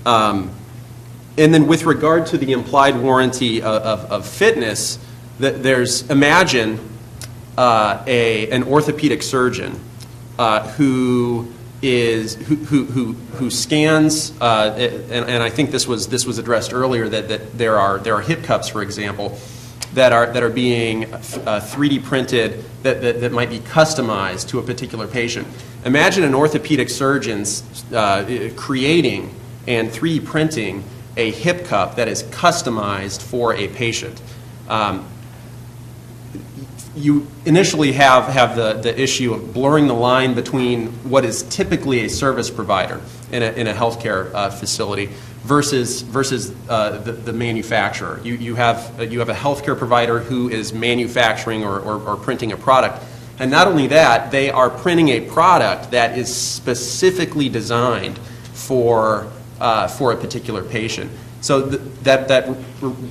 And then with regard to the implied warranty of fitness, imagine an orthopedic surgeon who scans, and I think this was addressed earlier, that there are hip cups, for example, that are being 3D printed that might be customized to a particular patient. Imagine an orthopedic surgeon's creating and 3D printing a hip cup that is customized for a patient. you initially have the issue of blurring the line between what is typically a service provider in a healthcare facility versus the manufacturer. You have a healthcare provider who is manufacturing or printing a product, and not only that, they are printing a product that is specifically designed for a particular patient. So that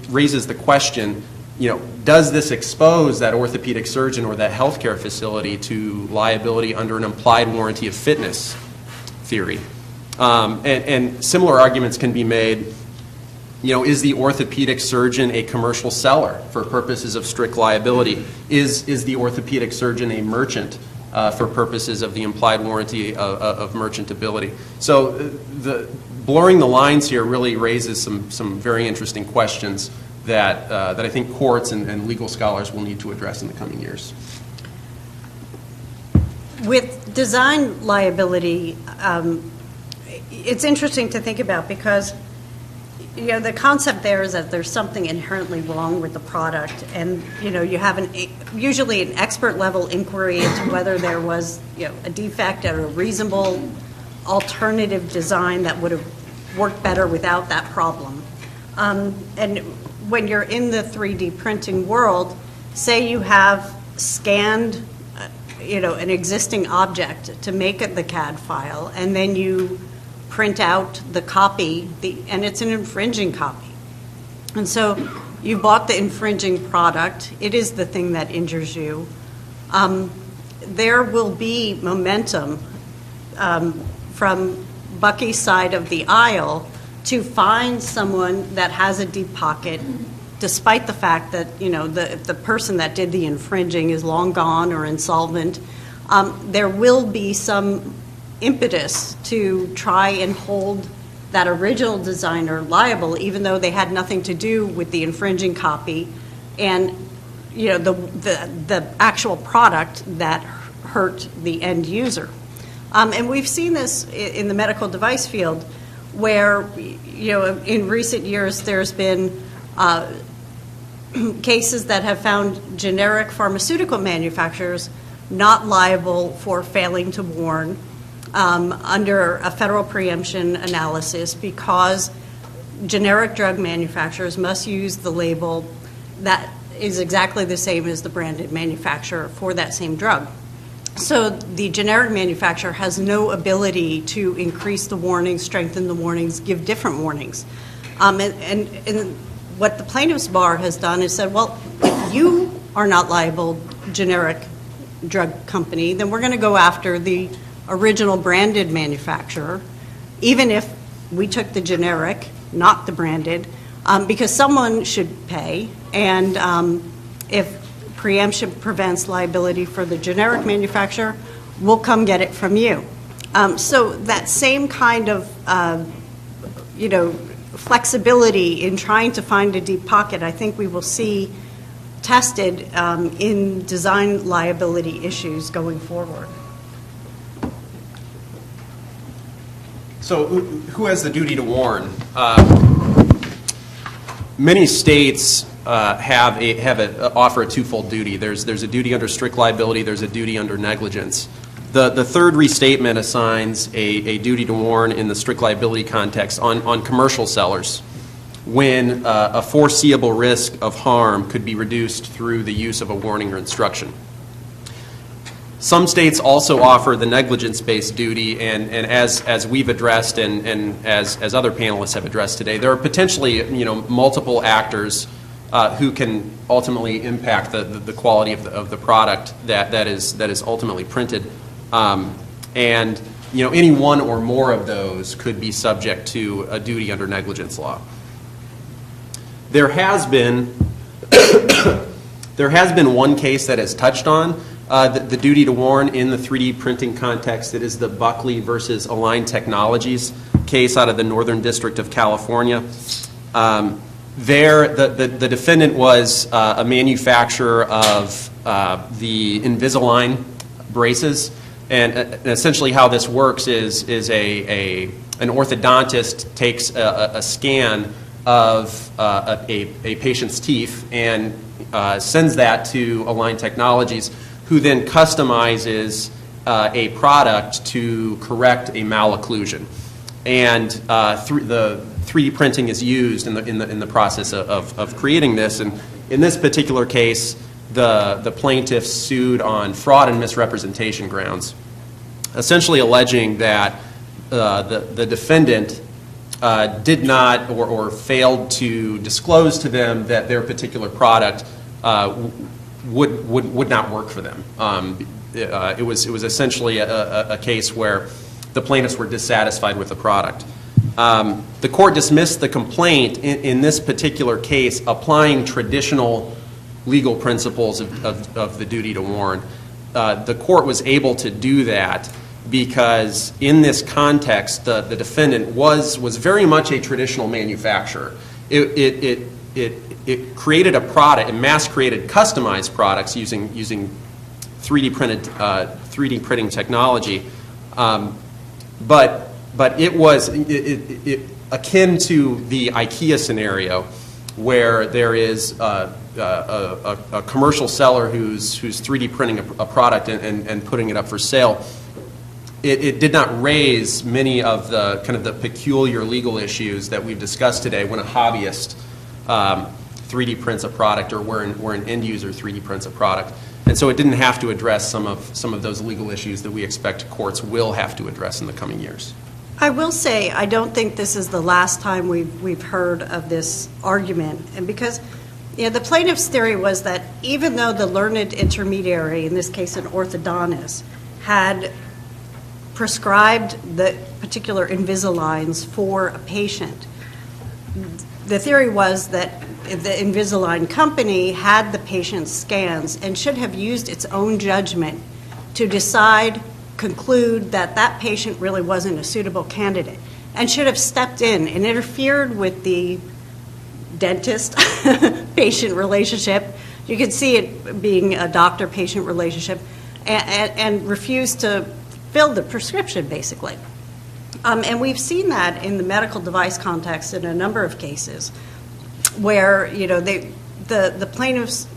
raises the question, does this expose that orthopedic surgeon or that healthcare facility to liability under an implied warranty of fitness theory? And similar arguments can be made, is the orthopedic surgeon a commercial seller for purposes of strict liability? Is the orthopedic surgeon a merchant for purposes of the implied warranty of merchantability? So the blurring the lines here really raises some very interesting questions that I think courts and legal scholars will need to address in the coming years. With design liability, it's interesting to think about because the concept there is that there's something inherently wrong with the product, and you have usually an expert level inquiry into whether there was a defect or a reasonable alternative design that would have worked better without that problem. And when you're in the 3D printing world, say you have scanned an existing object to make it the CAD file, and then you print out the copy, and it's an infringing copy. And so you bought the infringing product. It is the thing that injures you. There will be momentum from Bucky's side of the aisle to find someone that has a deep pocket, despite the fact that the person that did the infringing is long gone or insolvent. There will be some impetus to try and hold that original designer liable, even though they had nothing to do with the infringing copy and the actual product that hurt the end user. And we've seen this in the medical device field, where in recent years there's been cases that have found generic pharmaceutical manufacturers not liable for failing to warn under a federal preemption analysis, because generic drug manufacturers must use the label that is exactly the same as the branded manufacturer for that same drug. So the generic manufacturer has no ability to increase the warnings, strengthen the warnings, give different warnings. And what the plaintiff's bar has done is said, well, if you are not liable, generic drug company, then we're going to go after the original branded manufacturer, even if we took the generic, not the branded, because someone should pay. And if preemption prevents liability for the generic manufacturer, we'll come get it from you. So that same kind of, flexibility in trying to find a deep pocket, I think we will see tested in design liability issues going forward. So who has the duty to warn? Many states offer a twofold duty. There's a duty under strict liability, there's a duty under negligence. The third restatement assigns a duty to warn in the strict liability context on commercial sellers when a foreseeable risk of harm could be reduced through the use of a warning or instruction. Some states also offer the negligence-based duty, and as we've addressed and as other panelists have addressed today, there are potentially multiple actors who can ultimately impact the quality of the product that is ultimately printed, and any one or more of those could be subject to a duty under negligence law. There has been one case that has touched on the duty to warn in the 3D printing context. It is the Bucky versus Align Technologies case out of the Northern District of California. There, the defendant was a manufacturer of the Invisalign braces, and essentially how this works is an orthodontist takes a scan of a patient's teeth and sends that to Align Technologies, who then customizes a product to correct a malocclusion. And the 3D printing is used in the process of creating this. And in this particular case, the plaintiff sued on fraud and misrepresentation grounds, essentially alleging that the defendant did not or failed to disclose to them that their particular product would not work for them. It was essentially a case where the plaintiffs were dissatisfied with the product. The court dismissed the complaint in this particular case, applying traditional legal principles of the duty to warn. The court was able to do that because in this context, the defendant was very much a traditional manufacturer. It created a product, it mass created customized products using 3D printing technology, but it was akin to the IKEA scenario, where there is a commercial seller who's 3D printing a product and putting it up for sale. It did not raise many of the kind of the peculiar legal issues that we've discussed today when a hobbyist 3D prints a product, or where an end user 3D prints a product. And so it didn't have to address some of those legal issues that we expect courts will have to address in the coming years. I will say, I don't think this is the last time we've heard of this argument. And because the plaintiff's theory was that even though the learned intermediary, in this case an orthodontist, had prescribed the particular Invisaligns for a patient, the theory was that the Invisalign company had the patient's scans and should have used its own judgment to conclude that that patient really wasn't a suitable candidate, and should have stepped in and interfered with the dentist-patient relationship. You could see it being a doctor-patient relationship, and refused to fill the prescription, basically. And we've seen that in the medical device context in a number of cases, where the plaintiff's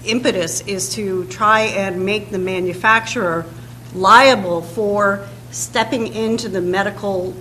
impetus is to try and make the manufacturer liable for stepping into the medical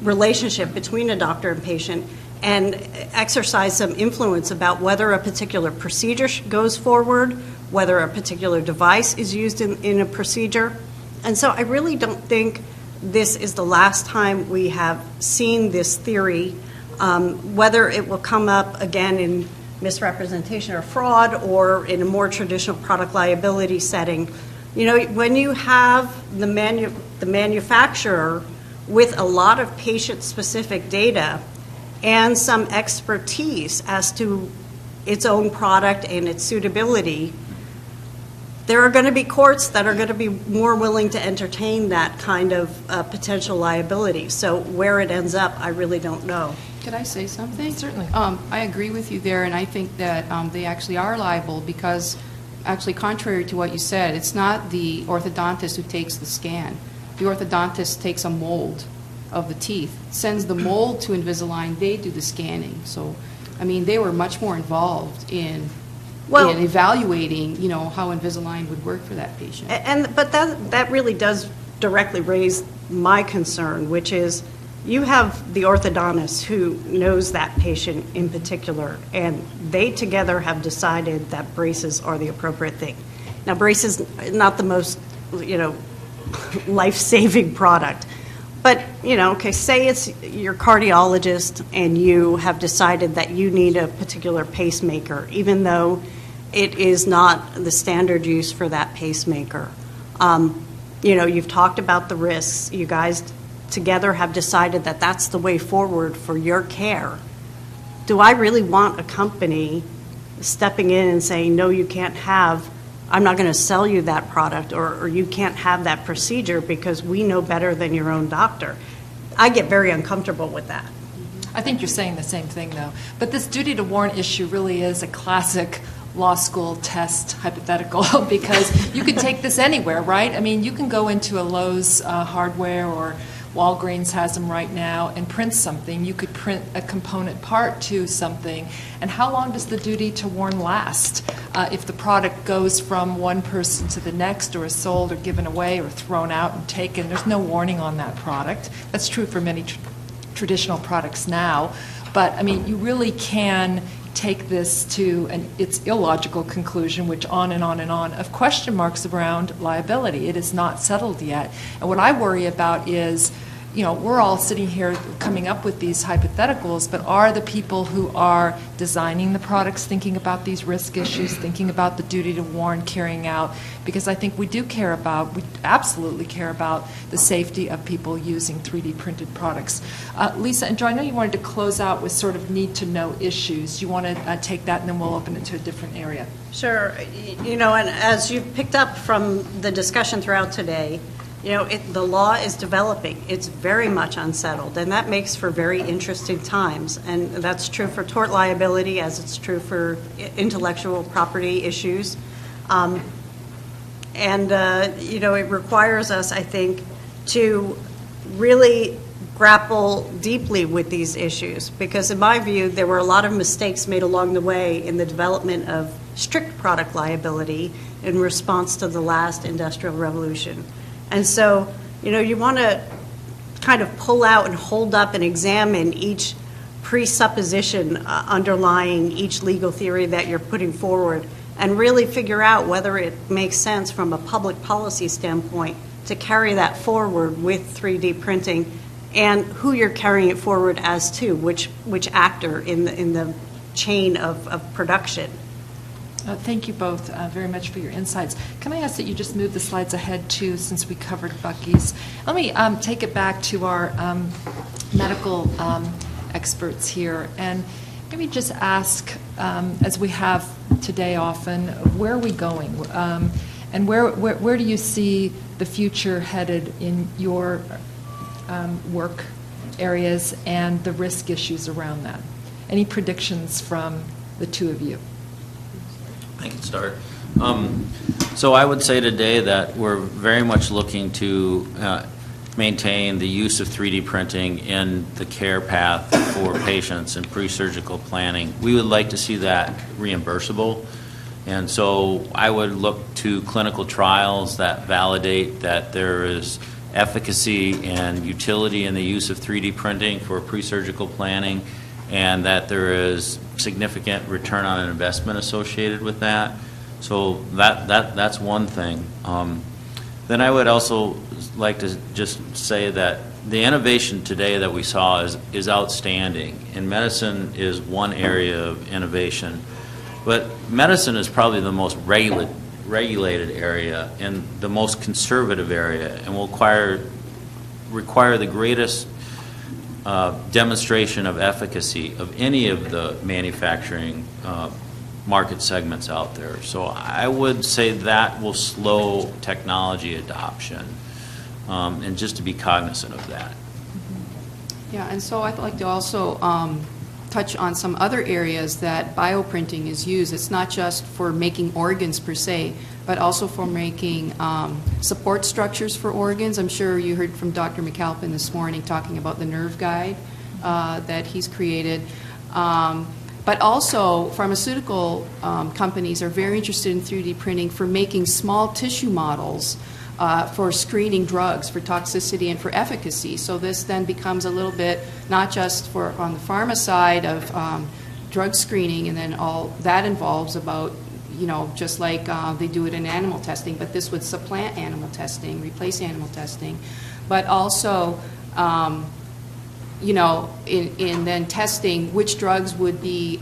relationship between a doctor and patient, and exercise some influence about whether a particular procedure goes forward, whether a particular device is used in a procedure. And so I really don't think this is the last time we have seen this theory. Whether it will come up again in misrepresentation or fraud, or in a more traditional product liability setting. When you have the manufacturer with a lot of patient-specific data and some expertise as to its own product and its suitability, there are going to be courts that are going to be more willing to entertain that kind of potential liability. So where it ends up, I really don't know. Could I say something? Certainly. I agree with you there, and I think that they actually are liable because, actually, contrary to what you said, it's not the orthodontist who takes the scan. The orthodontist takes a mold of the teeth, sends the mold to Invisalign, they do the scanning. So, I mean, they were much more involved in evaluating, how Invisalign would work for that patient. But that really does directly raise my concern, which is you have the orthodontist who knows that patient in particular, and they together have decided that braces are the appropriate thing. Now, braces not the most, life-saving product, but, say it's your cardiologist and you have decided that you need a particular pacemaker, even though it is not the standard use for that pacemaker. You've talked about the risks. You guys together have decided that that's the way forward for your care. Do I really want a company stepping in and saying, no, you can't I'm not going to sell you that product, or you can't have that procedure because we know better than your own doctor? I get very uncomfortable with that. I think you're saying the same thing, though. But this duty to warn issue really is a classic law school test hypothetical, because you could take this anywhere, right? I mean, you can go into a Lowe's hardware or Walgreens has them right now, and print something. You could print a component part to something. And how long does the duty to warn last? If the product goes from one person to the next, or is sold or given away or thrown out and taken, there's no warning on that product. That's true for many traditional products now. But, I mean, you really can take this to its illogical conclusion, which on and on and on, of question marks around liability. It is not settled yet. And what I worry about is, you know, we're all sitting here coming up with these hypotheticals, but are the people who are designing the products thinking about these risk issues, thinking about the duty to warn, carrying out? Because I think we absolutely care about the safety of people using 3D printed products. Lisa and Joe, I know you wanted to close out with sort of need-to-know issues. You want to take that, and then we'll open it to a different area. Sure. You know, and as you picked up from the discussion throughout today, you know, the law is developing. It's very much unsettled, and that makes for very interesting times. And that's true for tort liability, as it's true for intellectual property issues. You know, it requires us, I think, to really grapple deeply with these issues, because in my view, there were a lot of mistakes made along the way in the development of strict product liability in response to the last industrial revolution. And so, you know, you want to kind of pull out and hold up and examine each presupposition underlying each legal theory that you're putting forward, and really figure out whether it makes sense from a public policy standpoint to carry that forward with 3D printing, and who you're carrying it forward as to, which actor in the chain of production. Thank you both very much for your insights. Can I ask that you just move the slides ahead, too, since we covered Bucky's? Let me take it back to our medical experts here, and maybe just ask, as we have today often, where are we going? And where do you see the future headed in your work areas and the risk issues around that? Any predictions from the two of you? I can start. So I would say today that we're very much looking to maintain the use of 3D printing in the care path for patients and pre-surgical planning. We would like to see that reimbursable. And so I would look to clinical trials that validate that there is efficacy and utility in the use of 3D printing for pre-surgical planning, and that there is significant return on investment associated with that. So that's one thing. Then I would also like to just say that the innovation today that we saw is outstanding, and medicine is one area of innovation. But medicine is probably the most regulated area and the most conservative area, and will require the greatest demonstration of efficacy of any of the manufacturing market segments out there. So I would say that will slow technology adoption, and just to be cognizant of that. Yeah, and so I'd like to also touch on some other areas that bioprinting is used. It's not just for making organs per se, but also for making support structures for organs. I'm sure you heard from Dr. McAlpin this morning talking about the nerve guide that he's created. But also, pharmaceutical companies are very interested in 3D printing for making small tissue models for screening drugs for toxicity and for efficacy. So this then becomes a little bit not just for on the pharma side of drug screening, and then all that involves about, you know, just like they do it in animal testing, but this would supplant animal testing, replace animal testing, but also, you know, in then testing which drugs would be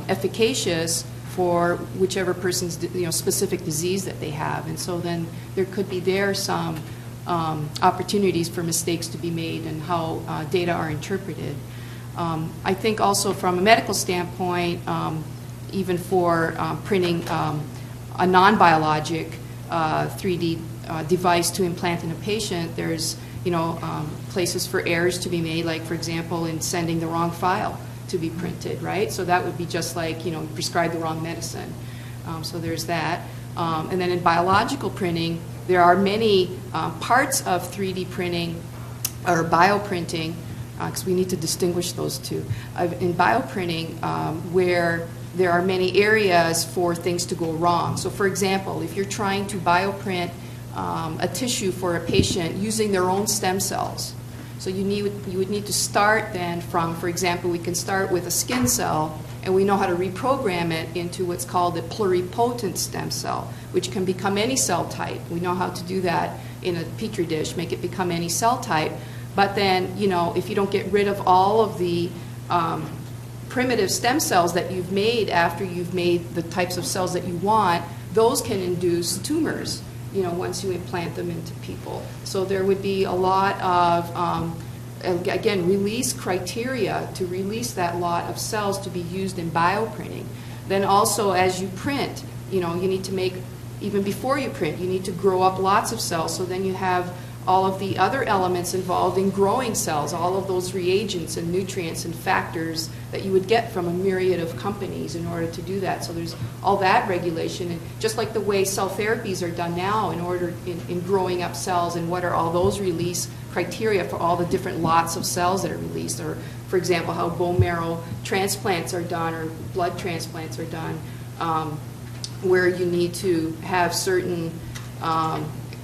efficacious for whichever person's, you know, specific disease that they have. And so then there could be some opportunities for mistakes to be made and how data are interpreted. I think also from a medical standpoint, even for printing a non-biologic 3D device to implant in a patient, there's, you know, places for errors to be made, like, for example, in sending the wrong file to be printed, right? So that would be just like, you know, prescribe the wrong medicine. So there's that. And then in biological printing, there are many parts of 3D printing or bioprinting, because we need to distinguish those two. In bioprinting, where there are many areas for things to go wrong. So for example, if you're trying to bioprint a tissue for a patient using their own stem cells, so you would need to start then from, for example, we can start with a skin cell, and we know how to reprogram it into what's called a pluripotent stem cell, which can become any cell type. We know how to do that in a petri dish, make it become any cell type. But then, you know, if you don't get rid of all of the primitive stem cells that you've made after you've made the types of cells that you want, those can induce tumors, you know, once you implant them into people. So there would be a lot of, again, release criteria to release that lot of cells to be used in bioprinting. Then also as you print, you know, you need to make, even before you print, you need to grow up lots of cells, so then you have all of the other elements involved in growing cells, all of those reagents and nutrients and factors that you would get from a myriad of companies in order to do that. So there's all that regulation, and just like the way cell therapies are done now in growing up cells, and what are all those release criteria for all the different lots of cells that are released, or for example how bone marrow transplants are done or blood transplants are done, where you need to have certain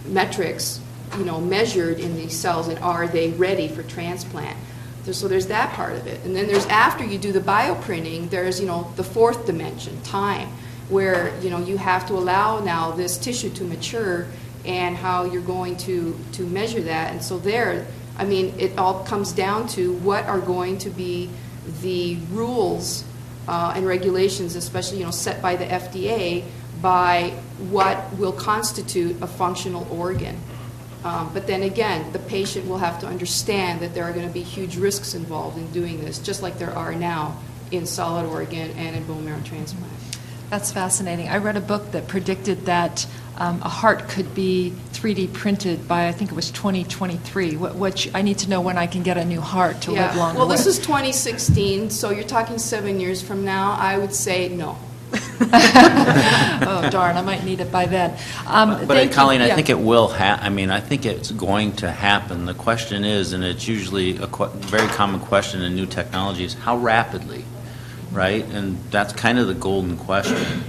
metrics, you know, measured in these cells, and are they ready for transplant? So there's that part of it. And then there's, after you do the bioprinting, there's, you know, the fourth dimension, time, where, you know, you have to allow now this tissue to mature, and how you're going to measure that. And so there, I mean, it all comes down to what are going to be the rules and regulations, especially, you know, set by the FDA, by what will constitute a functional organ. But then again, the patient will have to understand that there are going to be huge risks involved in doing this, just like there are now in solid organ and in bone marrow transplant. That's fascinating. I read a book that predicted that a heart could be 3D printed by, I think it was 2023. I need to know when I can get a new heart to live longer. Well, this is 2016, so you're talking 7 years from now. I would say no. Oh, darn, I might need it by then. But Colleen, I think it will I think it's going to happen. The question is, and it's usually a very common question in new technologies, how rapidly, right? And that's kind of the golden question.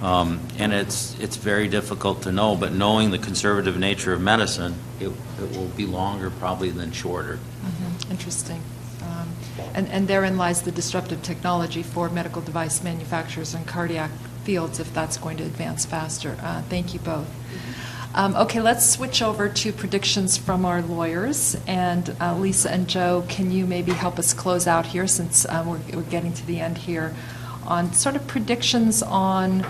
And it's very difficult to know, but knowing the conservative nature of medicine, it will be longer probably than shorter. Mm-hmm. Interesting. And therein lies the disruptive technology for medical device manufacturers and cardiac fields, if that's going to advance faster. Thank you both. Okay, let's switch over to predictions from our lawyers. And Lisa and Joe, can you maybe help us close out here, since we're getting to the end here, on sort of predictions on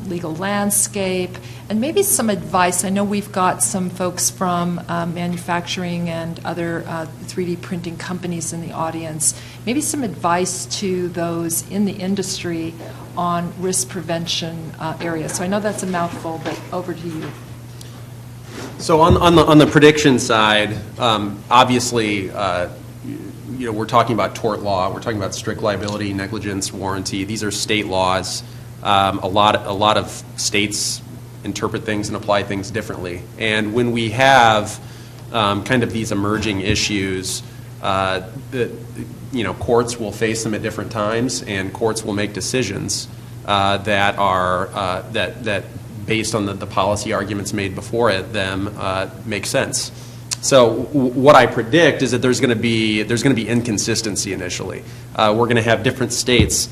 legal landscape, and maybe some advice. I know we've got some folks from manufacturing and other 3D printing companies in the audience. Maybe some advice to those in the industry on risk prevention areas. So I know that's a mouthful, but over to you. So on the prediction side, obviously, you know, we're talking about tort law. We're talking about strict liability, negligence, warranty. These are state laws. A lot of states interpret things and apply things differently. And when we have kind of these emerging issues, you know, courts will face them at different times, and courts will make decisions that are that based on the policy arguments made before them make sense. So what I predict is that there's going to be inconsistency initially. We're going to have different states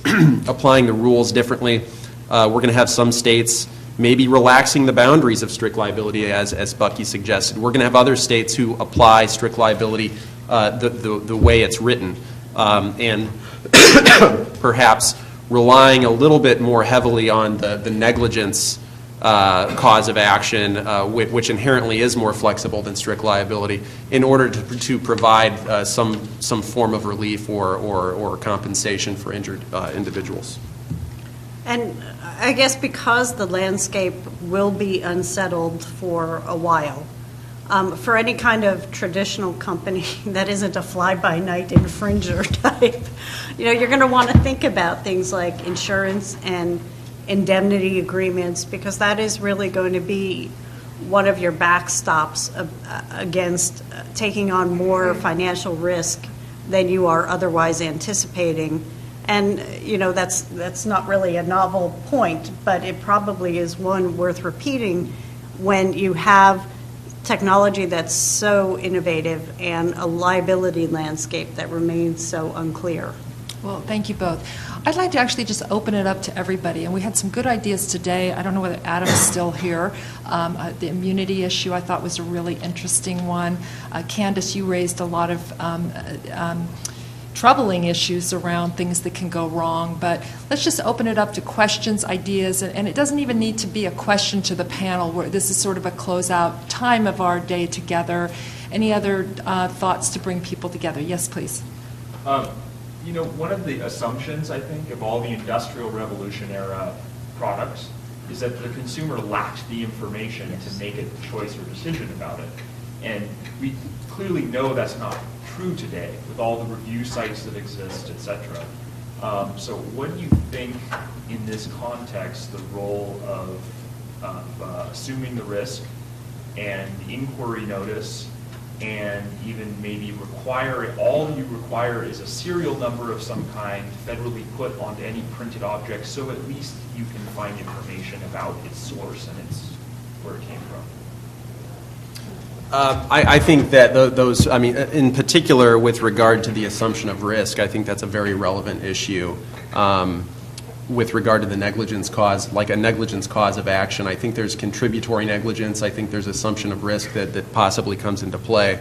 applying the rules differently. We're going to have some states maybe relaxing the boundaries of strict liability, as Bucky suggested. We're going to have other states who apply strict liability the way it's written, and perhaps relying a little bit more heavily on the negligence cause of action, which inherently is more flexible than strict liability, in order to provide some form of relief or compensation for injured individuals. And I guess because the landscape will be unsettled for a while, for any kind of traditional company that isn't a fly-by-night infringer type, you know, you're going to want to think about things like insurance and indemnity agreements, because that is really going to be one of your backstops against taking on more financial risk than you are otherwise anticipating. And, that's not really a novel point, but it probably is one worth repeating when you have technology that's so innovative and a liability landscape that remains so unclear. Well, thank you both. I'd like to actually just open it up to everybody, and we had some good ideas today. I don't know whether Adam's still here. The immunity issue I thought was a really interesting one. Candace, you raised a lot of troubling issues around things that can go wrong, but let's just open it up to questions, ideas, and it doesn't even need to be a question to the panel. Where this is sort of a closeout time of our day together. Any other thoughts to bring people together? Yes, please. One of the assumptions, I think, of all the Industrial Revolution era products is that the consumer lacked the information to make a choice or decision about it. And we clearly know that's not true today with all the review sites that exist, et cetera. So what do you think in this context the role of assuming the risk and inquiry notice and even maybe all you require is a serial number of some kind federally put onto any printed object so at least you can find information about its source and where it came from? I think that those, in particular with regard to the assumption of risk, I think that's a very relevant issue. With regard to the negligence cause, like a negligence cause of action, I think there's contributory negligence. I think there's assumption of risk that possibly comes into play.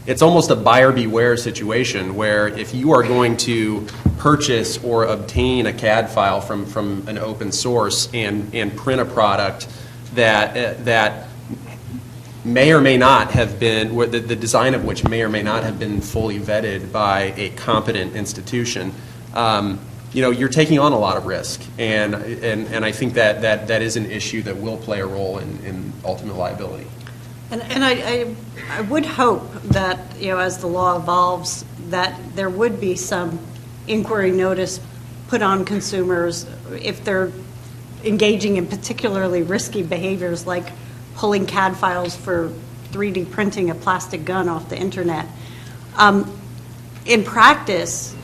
It's almost a buyer beware situation where if you are going to purchase or obtain a CAD file from an open source and print a product that may or may not have been, the design of which may or may not have been fully vetted by a competent institution, you're taking on a lot of risk, and I think that is an issue that will play a role in ultimate liability. And I would hope that, as the law evolves, that there would be some inquiry notice put on consumers if they're engaging in particularly risky behaviors like pulling CAD files for 3D printing a plastic gun off the internet. In practice,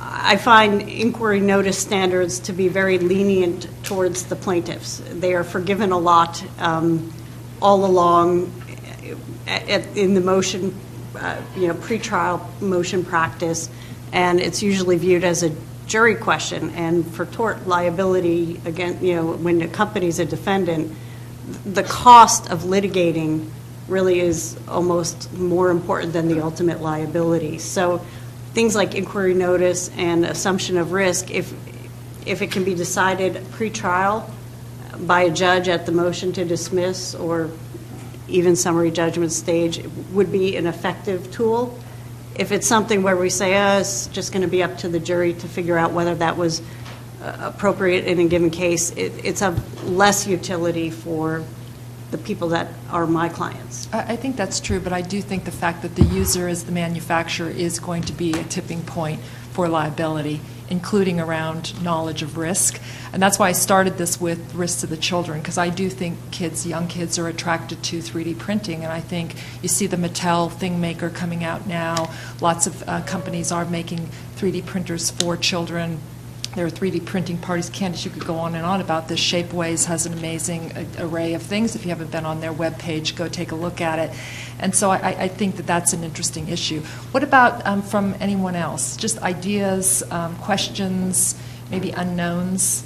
I find inquiry notice standards to be very lenient towards the plaintiffs. They are forgiven a lot all along in the motion, pretrial motion practice, and it's usually viewed as a jury question. And for tort liability, again, when the company's a defendant, the cost of litigating really is almost more important than the ultimate liability. So things like inquiry notice and assumption of risk, if it can be decided pre-trial by a judge at the motion to dismiss or even summary judgment stage, would be an effective tool. If it's something where we say, it's just going to be up to the jury to figure out whether that was appropriate in a given case, it's of less utility for the people that are my clients. I think that's true, but I do think the fact that the user as the manufacturer is going to be a tipping point for liability, including around knowledge of risk. And that's why I started this with risk to the children, because I do think young kids are attracted to 3D printing, and I think you see the Mattel ThingMaker coming out now. Lots of companies are making 3D printers for children. There are 3D printing parties. Candace, you could go on and on about this. Shapeways has an amazing array of things. If you haven't been on their webpage, go take a look at it. And so I think that that's an interesting issue. What about from anyone else? Just ideas, questions, maybe unknowns?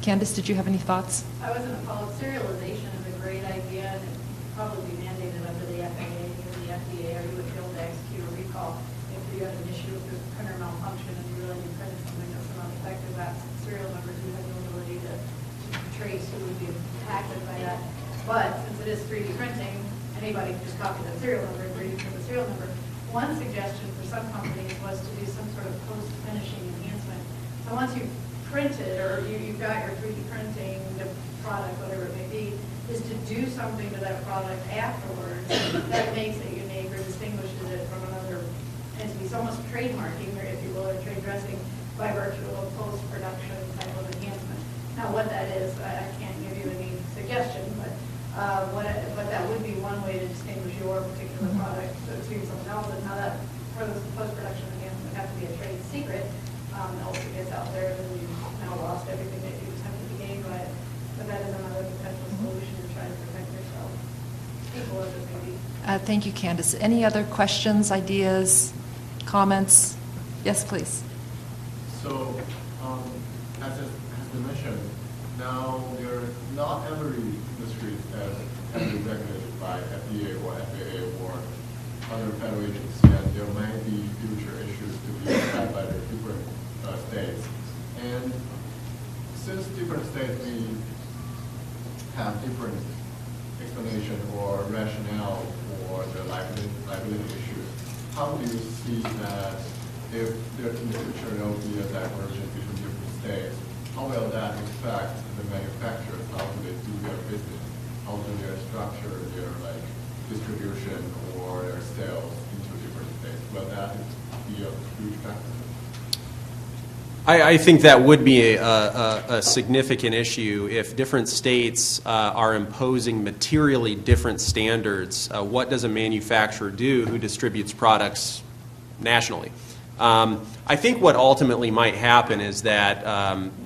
Candace, did you have any thoughts? I was going to follow serialization is a great idea, and it probably be mandated under the FAA or the FDA, or you would be able to execute a recall if you had an issue with the printer malfunction and you really printed something that's not effective. That serial numbers do have the ability to trace who would be impacted by that. But since it is 3D printing, anybody can just copy that serial number and 3D print the serial number. One suggestion for some companies was to do some sort of post-finishing enhancement. So once you've printed or you've got your 3D printing the product, whatever it may be, is to do something to that product afterwards that makes it unique or distinguishes it from another entity. So almost trademarking, or if you will, or trade dressing by virtue of post-production type of enhancement. Now what that is, I can't give you any suggestion, but what way to distinguish your particular product between someone else's. Now that for the post-production enhancement would have to be a trade secret, else it gets out there, then you've now lost everything that you attempted to gain by it. But that is another potential solution to try to protect yourself. Equal as it may be. Thank you, Candace. Any other questions, ideas, comments? Yes, please. So, as has been mentioned, now not every industry has been regulated by FDA or FAA or other federal agencies, and there might be future issues to be decided by the different states. And since different states may have different explanation or rationale for the liability issues, how do you see that if there in the future there will be a divergence between different states, how will that affect the manufacturers? How do they do their business? How do they structure their distribution or their sales into different states? Will that be a huge factor? I think that would be a significant issue if different states are imposing materially different standards. What does a manufacturer do who distributes products nationally? I think what ultimately might happen is that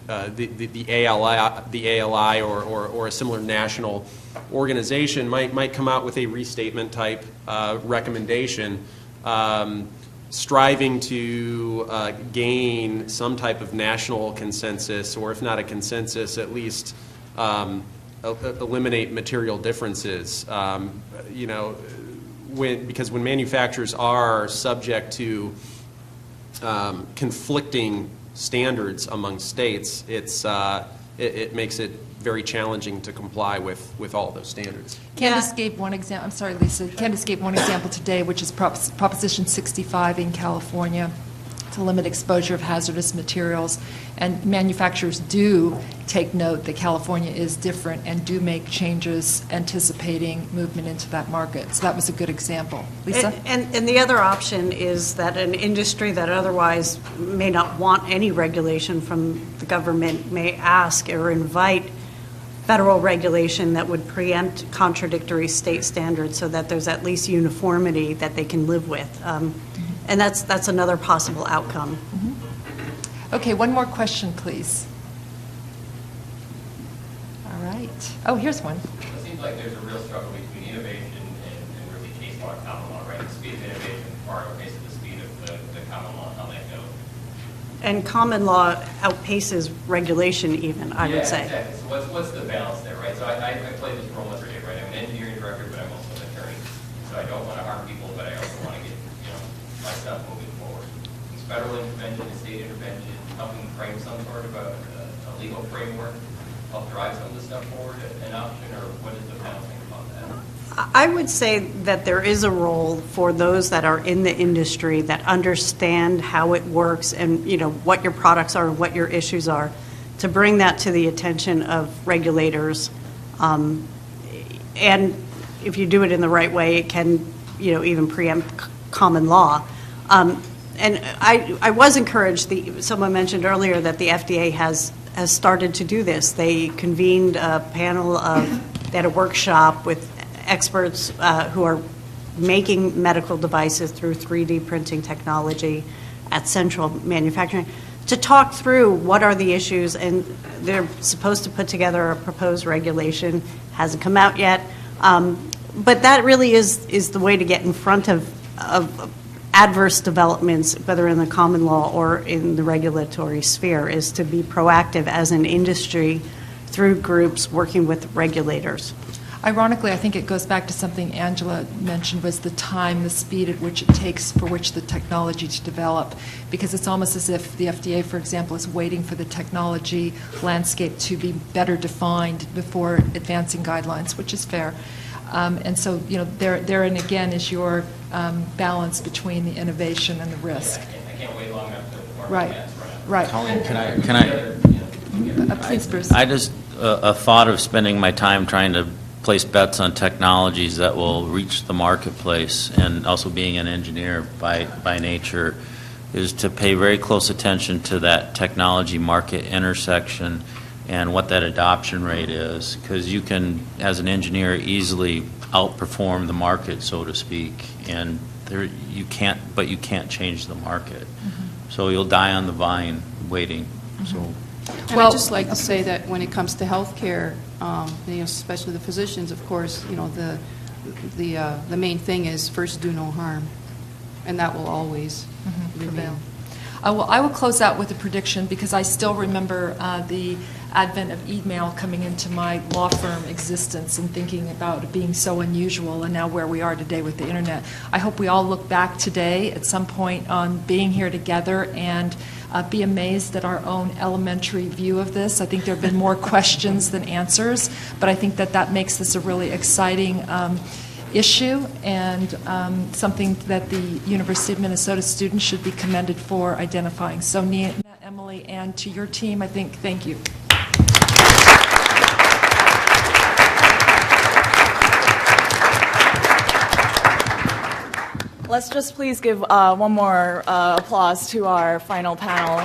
the ALI or a similar national organization might come out with a restatement type recommendation, striving to gain some type of national consensus, or if not a consensus, at least eliminate material differences. Because when manufacturers are subject to conflicting standards among states, it makes it very challenging to comply with all those standards. Candace gave one example. I'm sorry, Lisa. Candace gave one example today, which is Proposition 65 in California, to limit exposure of hazardous materials. And manufacturers do take note that California is different and do make changes anticipating movement into that market. So that was a good example. Lisa? And the other option is that an industry that otherwise may not want any regulation from the government may ask or invite federal regulation that would preempt contradictory state standards so that there's at least uniformity that they can live with. And that's another possible outcome. Okay, one more question, please. All right. Oh, here's one. It seems like there's a real struggle between innovation and really case law and common law, right? The speed of innovation far outpaces the speed of the common law on that note. And common law outpaces regulation even, I would say. Exactly. So what's the balance there, right? So I play this role every day, right? I'm an engineering director, but I'm also an attorney. So I don't want to harm people, but I also want to get, my stuff moving forward. Is federal intervention and state intervention helping frame some sort of a legal framework, help drive some of the stuff forward an option, or what is the panel think about that? I would say that there is a role for those that are in the industry that understand how it works and what your products are and what your issues are, to bring that to the attention of regulators. And if you do it in the right way, it can even preempt common law. And I was encouraged, someone mentioned earlier that the FDA has started to do this. They convened a panel they had a workshop with experts who are making medical devices through 3D printing technology at Central Manufacturing to talk through what are the issues, and they're supposed to put together a proposed regulation. Hasn't come out yet. But that really is the way to get in front of adverse developments, whether in the common law or in the regulatory sphere, is to be proactive as an industry through groups working with regulators. Ironically, I think it goes back to something Angela mentioned, was the time, the speed at which it takes for which the technology to develop, because it's almost as if the FDA, for example, is waiting for the technology landscape to be better defined before advancing guidelines, which is fair. And so, therein again is your balance between the innovation and the risk. I can't wait long enough to work Right. Right. Colleen, can I? Please, Bruce. I just a thought of spending my time trying to place bets on technologies that will reach the marketplace, and also being an engineer by nature, is to pay very close attention to that technology market intersection and what that adoption rate is, because you can, as an engineer, easily outperform the market, so to speak, and you can't change the market. So you'll die on the vine waiting. So. And I'd just like to say that when it comes to healthcare, especially the physicians, of course, the main thing is first do no harm, and that will always prevail. I will close out with a prediction because I still remember the advent of email coming into my law firm existence and thinking about it being so unusual, and now where we are today with the internet. I hope we all look back today at some point on being here together and be amazed at our own elementary view of this. I think there have been more questions than answers, but I think that makes this a really exciting issue and something that the University of Minnesota students should be commended for identifying. So Nina, Emily, and to your team, I think, thank you. Let's just please give one more applause to our final panel.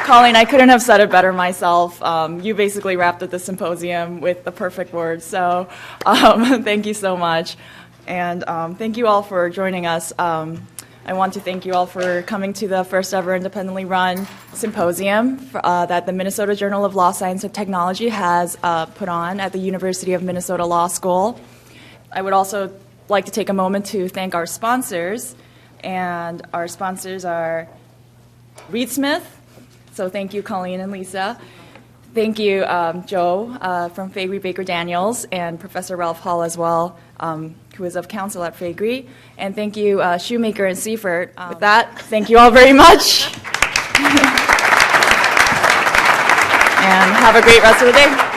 Colleen, I couldn't have said it better myself. You basically wrapped up the symposium with the perfect words, so thank you so much. And thank you all for joining us. I want to thank you all for coming to the first ever independently run symposium that the Minnesota Journal of Law, Science, and Technology has put on at the University of Minnesota Law School. I would also like to take a moment to thank our sponsors, and our sponsors are Reed Smith, so thank you, Colleen and Lisa. Thank you, Joe from Faegre Baker Daniels, and Professor Ralph Hall as well, who is of Counsel at Faegre. And thank you, Shoemaker and Seifert. With that, thank you all very much. And have a great rest of the day.